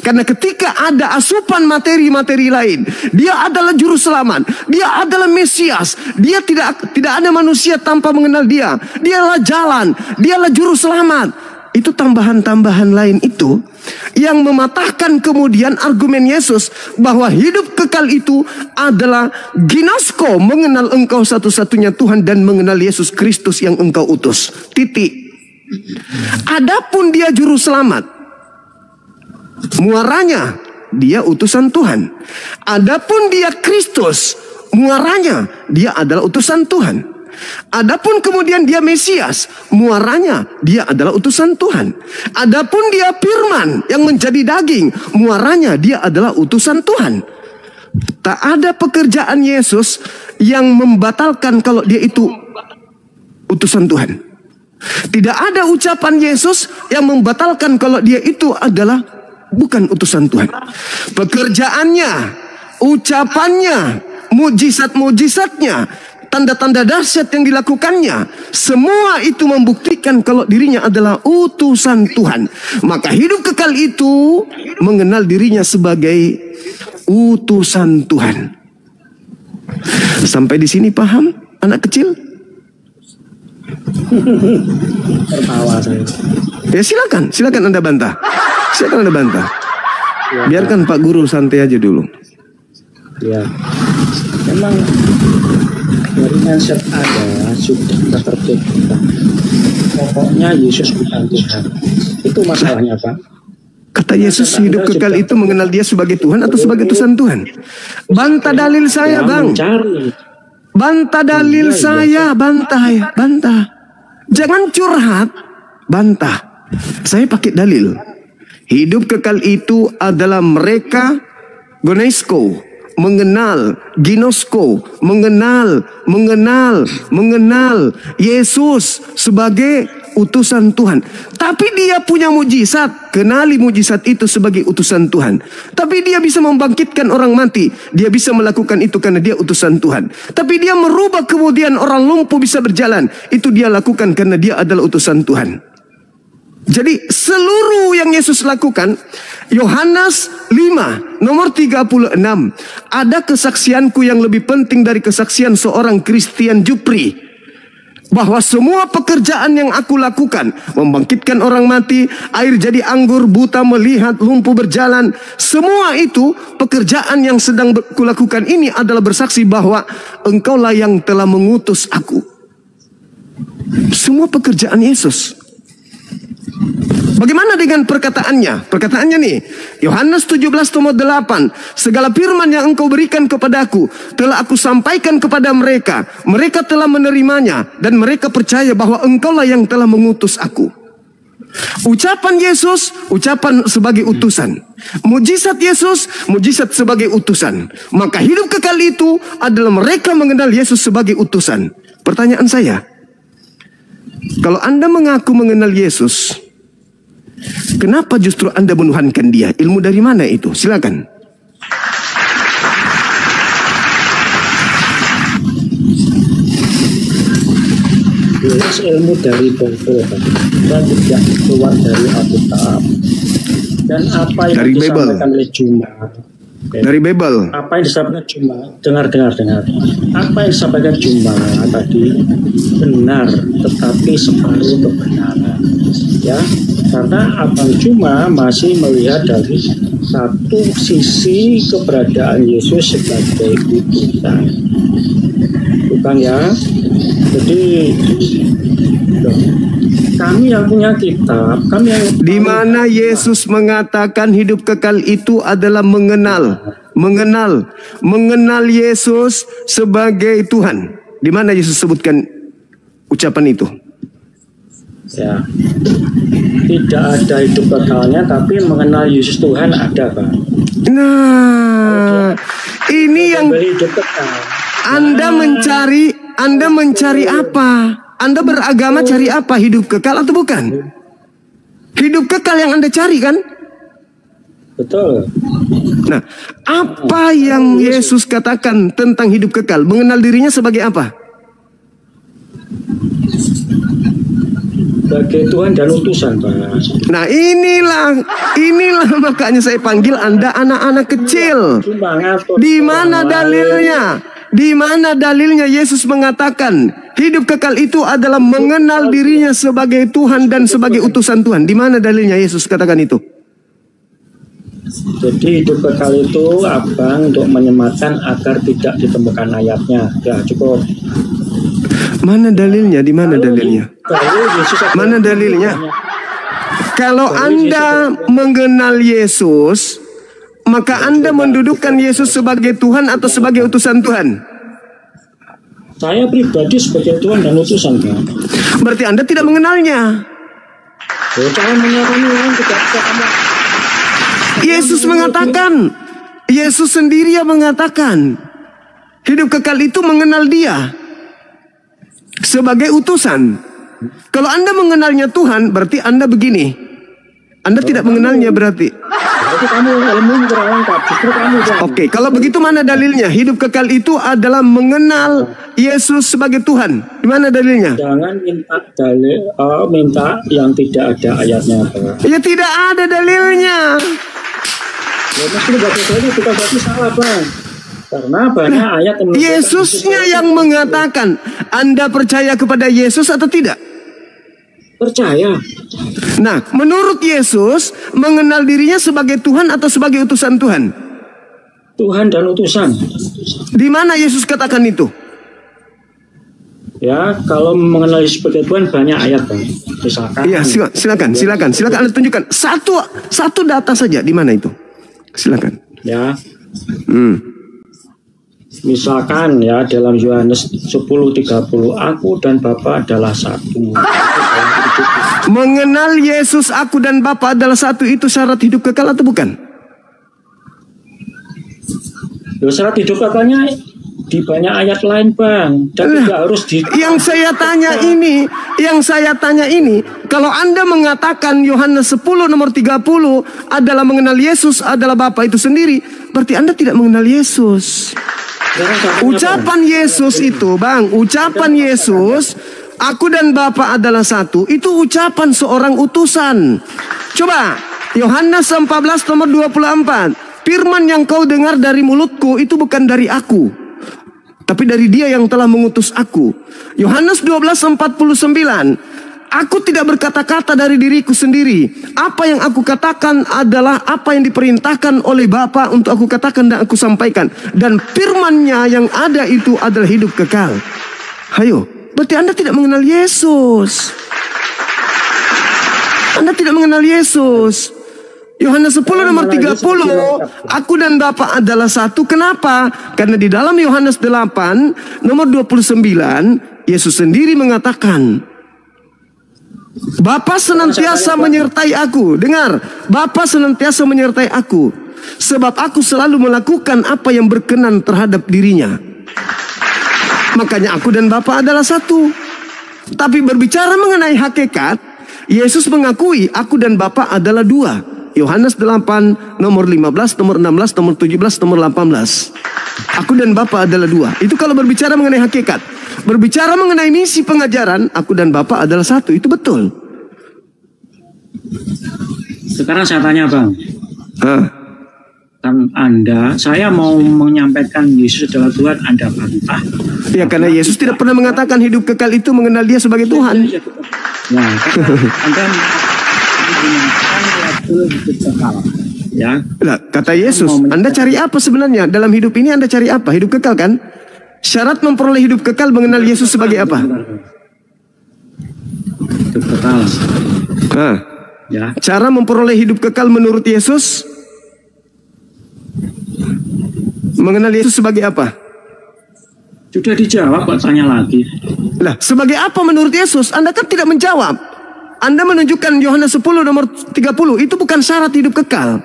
Karena ketika ada asupan materi-materi lain, dia adalah juru selamat, dia adalah Mesias, dia tidak ada manusia tanpa mengenal dia. Dialah jalan, dialah juru selamat. Itu tambahan-tambahan lain itu yang mematahkan kemudian argumen Yesus bahwa hidup kekal itu adalah ginosko, mengenal engkau satu-satunya Tuhan dan mengenal Yesus Kristus yang engkau utus. Titik. Adapun dia juru selamat, muaranya dia utusan Tuhan. Adapun dia Kristus, muaranya dia adalah utusan Tuhan. Adapun kemudian dia Mesias, muaranya dia adalah utusan Tuhan. Adapun dia Firman yang menjadi daging, muaranya dia adalah utusan Tuhan. Tak ada pekerjaan Yesus yang membatalkan kalau dia itu utusan Tuhan. Tidak ada ucapan Yesus yang membatalkan kalau dia itu adalah bukan utusan Tuhan. Pekerjaannya, ucapannya, mujizat-mujizatnya, tanda-tanda dahsyat yang dilakukannya, semua itu membuktikan kalau dirinya adalah utusan Tuhan. Maka hidup kekal itu mengenal dirinya sebagai utusan Tuhan. Sampai di sini paham, anak kecil? Tertawa saya. Ya silakan Anda bantah. Silakan Anda bantah. Biarkan Pak Guru santai aja dulu. Ya, memang dari mindset ada sudah tercipta. Pokoknya Yesus bukan Tuhan. Itu masalahnya, Pak. Kata Yesus hidup kekal itu mengenal dia sebagai Tuhan atau sebagai utusan Tuhan. Bantah dalil saya, Bang. Bantah dalil saya, bantah. Jangan curhat, bantah. Saya pakai dalil. Hidup kekal itu adalah mereka gonesko, mengenal, ginosko, mengenal Yesus sebagai utusan Tuhan. Tapi dia punya mujizat, kenali mujizat itu sebagai utusan Tuhan. Tapi dia bisa membangkitkan orang mati, dia bisa melakukan itu karena dia utusan Tuhan. Tapi dia merubah kemudian orang lumpuh bisa berjalan, itu dia lakukan karena dia adalah utusan Tuhan. Jadi seluruh yang Yesus lakukan, Yohanes 5 nomor 36, ada kesaksianku yang lebih penting dari kesaksian seorang Christian Jupri, bahwa semua pekerjaan yang aku lakukan, membangkitkan orang mati, air jadi anggur, buta melihat, lumpuh berjalan, semua itu pekerjaan yang sedang kulakukan ini adalah bersaksi bahwa engkaulah yang telah mengutus aku. Semua pekerjaan Yesus. Bagaimana dengan perkataannya? Perkataannya nih, Yohanes 17:8, segala firman yang engkau berikan kepadaku telah aku sampaikan kepada mereka. Mereka telah menerimanya dan mereka percaya bahwa engkaulah yang telah mengutus aku. Ucapan Yesus, ucapan sebagai utusan. Mujizat Yesus, mujizat sebagai utusan. Maka hidup kekal itu adalah mereka mengenal Yesus sebagai utusan. Pertanyaan saya, kalau Anda mengaku mengenal Yesus, kenapa justru Anda menuhankan dia? Ilmu dari mana itu? Silakan. Jelas ilmu dari Bible, dan tidak keluar dari Alkitab. Dan apa yang dari disampaikan oleh Juma, dari Bible. apa yang disampaikan Juma, dengar. Apa yang disampaikan Juma tadi benar, tetapi separuh kebenaran. Ya, karena Abang Juma masih melihat dari satu sisi keberadaan Yesus sebagai utusan, bukan ya? Jadi kami yang punya kitab, kami yang di mana Yesus mengatakan hidup kekal itu adalah mengenal Yesus sebagai Tuhan. Di mana Yesus sebutkan ucapan itu? Ya, tidak ada hidup kekalnya, tapi mengenal Yesus Tuhan ada, Pak. Nah, ini yang hidup kekal. Anda mencari apa? Anda beragama cari apa? Hidup kekal atau bukan? Hidup kekal yang Anda cari kan? Betul. Nah, apa yang Yesus katakan tentang hidup kekal? Mengenal dirinya sebagai apa? Sebagai Tuhan dan utusan, Pak. Nah, inilah makanya saya panggil Anda anak-anak kecil. Di mana dalilnya? Di mana dalilnya Yesus mengatakan hidup kekal itu adalah mengenal dirinya sebagai Tuhan dan sebagai utusan Tuhan? Di mana dalilnya Yesus katakan itu? Jadi hidup kekal itu abang untuk menyematkan agar tidak ditemukan ayatnya. Ya cukup. Mana dalilnya? Di mana dalilnya? Mana dalilnya? Kalau Anda mengenal Yesus, maka Anda mendudukkan Yesus sebagai Tuhan atau sebagai utusan Tuhan? Saya pribadi sebagai Tuhan dan utusan, Pak. Berarti Anda tidak mengenalnya. Jangan menyatakan orang tidak bisa kamu. Yesus mengatakan, Yesus sendiri yang mengatakan, hidup kekal itu mengenal Dia sebagai utusan. Kalau Anda mengenalnya Tuhan, berarti Anda begini. Anda tidak mengenalnya berarti. Berarti kamu ilmu kurang lengkap. Justru kamu. Oke, kalau begitu mana dalilnya? Hidup kekal itu adalah mengenal Yesus sebagai Tuhan. Di mana dalilnya? Jangan minta dalil, minta yang tidak ada ayatnya, Pak. Ya tidak ada dalilnya. Ya mesti baca-baca kita berarti salah, Bang. Karena banyak ayat yang Yesusnya yang mengatakan. Anda percaya kepada Yesus atau tidak? percaya. Nah, menurut Yesus mengenal dirinya sebagai Tuhan atau sebagai utusan Tuhan? Tuhan dan utusan. Di mana Yesus katakan itu? Ya, kalau mengenal sebagai Tuhan banyak ayat, Bang. Misalkan. Iya, silakan Anda tunjukkan satu data saja. Di mana itu? Silakan. Ya. Misalkan ya dalam Yohanes 10:30, aku dan Bapa adalah satu. Mengenal Yesus, aku dan Bapa adalah satu, itu syarat hidup kekal atau bukan? Syarat hidup kekalnya di banyak ayat lain, Bang. Dan tidak harus di. Yang saya tanya ini, kalau Anda mengatakan Yohanes 10 nomor 30 adalah mengenal Yesus adalah Bapa itu sendiri, berarti Anda tidak mengenal Yesus. Ucapan Yesus itu, Bang, ucapan Yesus, aku dan Bapa adalah satu, itu ucapan seorang utusan. Coba, Yohanes 14 nomor 24, firman yang kau dengar dari mulutku itu bukan dari aku, tapi dari Dia yang telah mengutus aku. Yohanes 12:49, aku tidak berkata-kata dari diriku sendiri. Apa yang aku katakan adalah apa yang diperintahkan oleh Bapa untuk aku katakan dan aku sampaikan. Dan firman-Nya yang ada itu adalah hidup kekal. Hayo, berarti Anda tidak mengenal Yesus. Anda tidak mengenal Yesus. Yohanes 10 nomor 30, aku dan Bapa adalah satu. Kenapa? Karena di dalam Yohanes 8 nomor 29, Yesus sendiri mengatakan, Bapa senantiasa menyertai aku. Dengar, Bapa senantiasa menyertai aku, sebab aku selalu melakukan apa yang berkenan terhadap dirinya. Makanya aku dan Bapa adalah satu. Tapi berbicara mengenai hakikat, Yesus mengakui aku dan Bapa adalah dua. Yohanes 8 nomor 15, nomor 16, nomor 17, nomor 18. Aku dan Bapa adalah dua. Itu kalau berbicara mengenai hakikat. Berbicara mengenai misi pengajaran, aku dan Bapa adalah satu. Itu betul. Sekarang saya tanya, Bang. Kan saya mau menyampaikan Yesus adalah Tuhan, Anda bantah. Ya, karena Yesus tidak pernah mengatakan hidup kekal itu mengenal Dia sebagai Tuhan. Nah, Anda hidup kekal. Ya. Nah, kata Yesus, Anda cari apa sebenarnya? Dalam hidup ini Anda cari apa? Hidup kekal kan? Syarat memperoleh hidup kekal mengenal Yesus sebagai apa? Hidup kekal. Ya. Cara memperoleh hidup kekal menurut Yesus, mengenal Yesus sebagai apa? Sudah dijawab, kok tanya lagi. Lah, sebagai apa menurut Yesus? Anda kan tidak menjawab. Anda menunjukkan Yohanes 10 nomor 30, itu bukan syarat hidup kekal.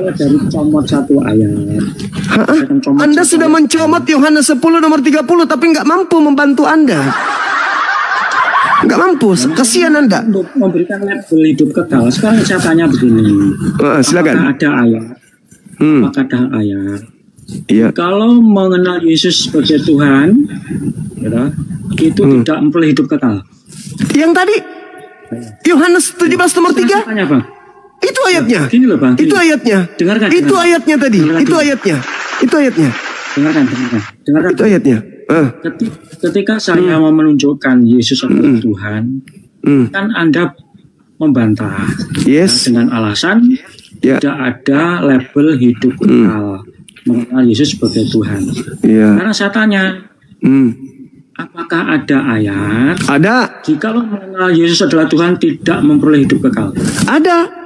Kalau dari comot satu ayat. Anda sudah mencomot Yohanes 10 nomor 30 tapi nggak mampu membantu Anda. Nggak mampu, kasihan Anda. Untuk memberikan label hidup kekal. Sekarang saya tanya begini. Silakan. Apakah ada ayat? Apakah ada ayat? Iya. Kalau mengenal Yesus sebagai Tuhan, ya, itu tidak memperoleh hidup kekal. Yang tadi Yohanes 17 nomor 3. Tanya, Bang. Itu ayatnya. Gini loh, Bang. Itu ayatnya. Dengarkan. Itu ayatnya tadi. Itu ayatnya. Itu ayatnya. Dengarkan. Itu ayatnya. Ketika saya mau menunjukkan Yesus adalah Tuhan, kan Anda membantah. Yes. Dengan alasan tidak ada label hidup kekal mengenal Yesus sebagai Tuhan. Karena saya tanya, apakah ada ayat? Ada. Jika mengenal Yesus adalah Tuhan tidak memperoleh hidup kekal. Ada.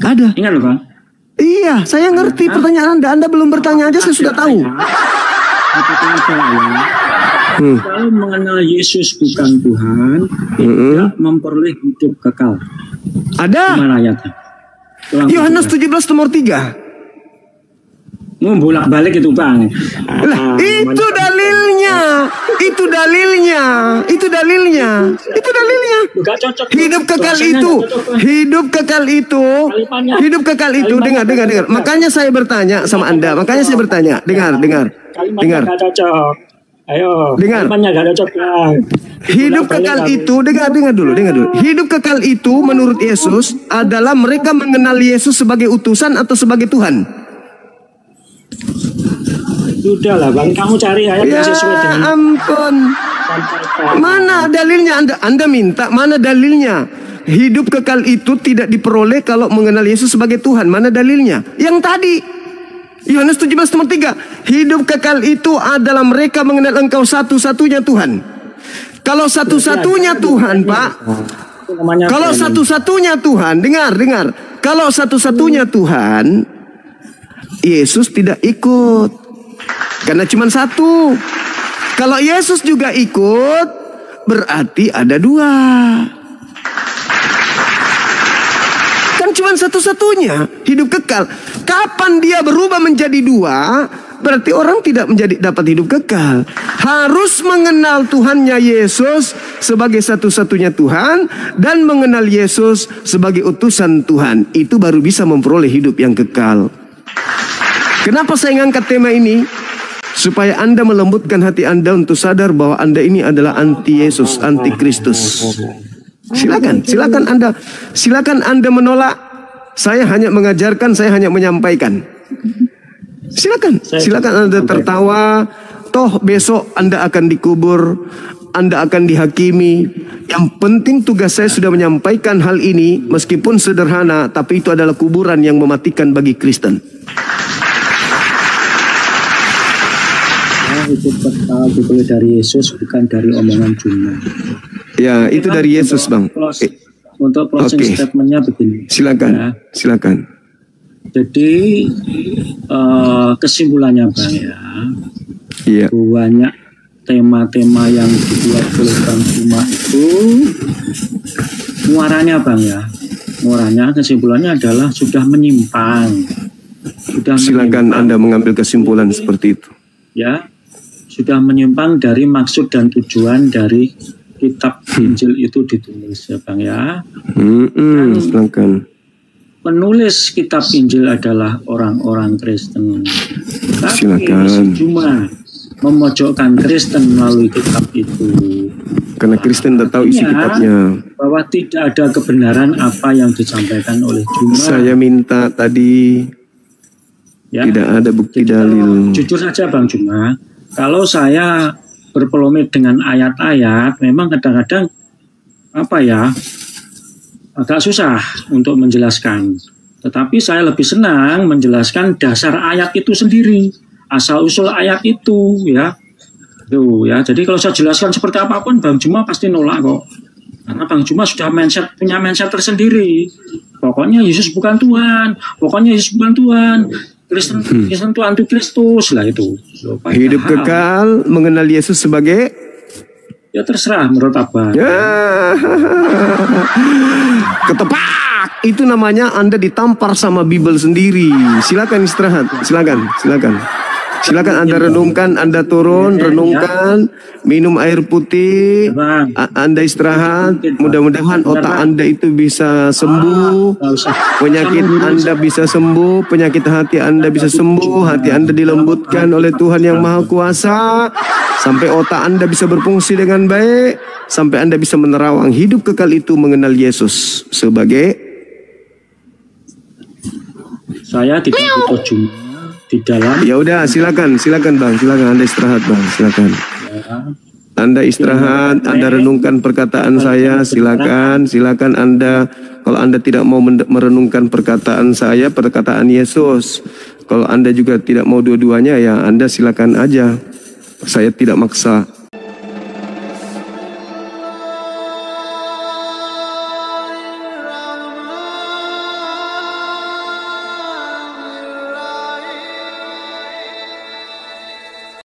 Ada. Ingat loh, Bang. Iya, saya ngerti pertanyaan Anda. Anda belum bertanya aja, saya sudah tahu. Apakah ada ayat? Kalau mengenal Yesus bukan Tuhan, tidak memperoleh hidup kekal. Ada. Mana ayatnya? Yohanes 17 nomor 3. Bolak-balik itu, Bang. Itu dalilnya. Itu dalilnya. Itu dalilnya. Itu dalilnya. Hidup kekal itu. Hidup kekal itu. Hidup kekal itu. Dengar. Makanya saya bertanya sama Anda. Makanya saya bertanya. Dengar. Kalimatnya gak cocok. Ayo. Dengar. Kalimatnya gak cocok, Bang. Hidup kekal itu, dengar dulu. Hidup kekal itu menurut Yesus adalah mereka mengenal Yesus sebagai utusan atau sebagai Tuhan. Sudah lah, Bang, kamu cari ayat yang sesuai dengan. Ampun. Mana dalilnya? Anda minta mana dalilnya? Hidup kekal itu tidak diperoleh kalau mengenal Yesus sebagai Tuhan. Mana dalilnya? Yang tadi Yohanes 17 nomor 3. Hidup kekal itu adalah mereka mengenal Engkau satu-satunya Tuhan. Kalau satu-satunya Tuhan, Pak. Kalau satu-satunya Tuhan, dengar. Kalau satu-satunya Tuhan, Yesus tidak ikut. Karena cuma satu. Kalau Yesus juga ikut, berarti ada dua. Kan cuma satu-satunya hidup kekal. Kapan dia berubah menjadi dua, berarti orang tidak dapat hidup kekal. Harus mengenal Tuhannya Yesus sebagai satu-satunya Tuhan dan mengenal Yesus sebagai utusan Tuhan. Itu baru bisa memperoleh hidup yang kekal. Kenapa saya ngangkat tema ini? Supaya Anda melembutkan hati Anda untuk sadar bahwa Anda ini adalah anti Yesus, anti Kristus. Silakan Anda menolak. Saya hanya mengajarkan, saya hanya menyampaikan. Silakan Anda tertawa. Toh besok Anda akan dikubur, Anda akan dihakimi. Yang penting tugas saya sudah menyampaikan hal ini, meskipun sederhana, tapi itu adalah kuburan yang mematikan bagi Kristen. Hidup kekal diperoleh dari Yesus, bukan dari omongan cuma. Ya, itu dari Yesus, Bang. Untuk closing statementnya begini. Silakan. Jadi kesimpulannya, Bang, ya. Iya. Banyak tema-tema yang dibuat oleh Bang Juma itu muaranya, Bang, ya. Muaranya kesimpulannya adalah sudah menyimpang. Silakan Anda mengambil kesimpulan seperti itu. Ya. Sudah menyimpang dari maksud dan tujuan dari kitab Injil itu ditulis, ya, Bang, ya. Silakan. Penulis kitab Injil adalah orang-orang Kristen. Silakan. Cuma memojokkan Kristen melalui kitab itu. Karena Kristen tidak tahu isi kitabnya. Bahwa tidak ada kebenaran apa yang disampaikan oleh Juma. Saya minta tadi tidak ada bukti dalil. Jujur saja, Bang Juma. Kalau saya berpolemik dengan ayat-ayat, memang kadang-kadang agak susah untuk menjelaskan. Tetapi saya lebih senang menjelaskan dasar ayat itu sendiri, asal-usul ayat itu, ya. Jadi kalau saya jelaskan seperti apapun, Bang Juma pasti nolak kok. Karena Bang Juma sudah punya mindset tersendiri. Pokoknya Yesus bukan Tuhan. Kristen itu anti Kristus lah itu. Hidup kekal mengenal Yesus sebagai Ya terserah menurut Abang. Ya. Ketepak. Itu namanya Anda ditampar sama Bible sendiri. Silakan istirahat. Silakan. Silakan Anda renungkan, Anda turun, renungkan, minum air putih, Anda istirahat. Mudah-mudahan otak Anda itu bisa sembuh, penyakit Anda bisa sembuh, penyakit hati Anda bisa sembuh, hati Anda dilembutkan oleh Tuhan yang Maha Kuasa, sampai otak Anda bisa berfungsi dengan baik, sampai Anda bisa menerawang hidup kekal itu mengenal Yesus sebagai. Saya tidak butuh cuma di dalam. Ya udah, silakan Bang, silakan Anda istirahat Bang, silakan. Anda istirahat, Anda renungkan perkataan saya, silakan Anda. Kalau Anda tidak mau merenungkan perkataan saya, perkataan Yesus, kalau Anda juga tidak mau dua-duanya, ya Anda silakan aja. Saya tidak maksa.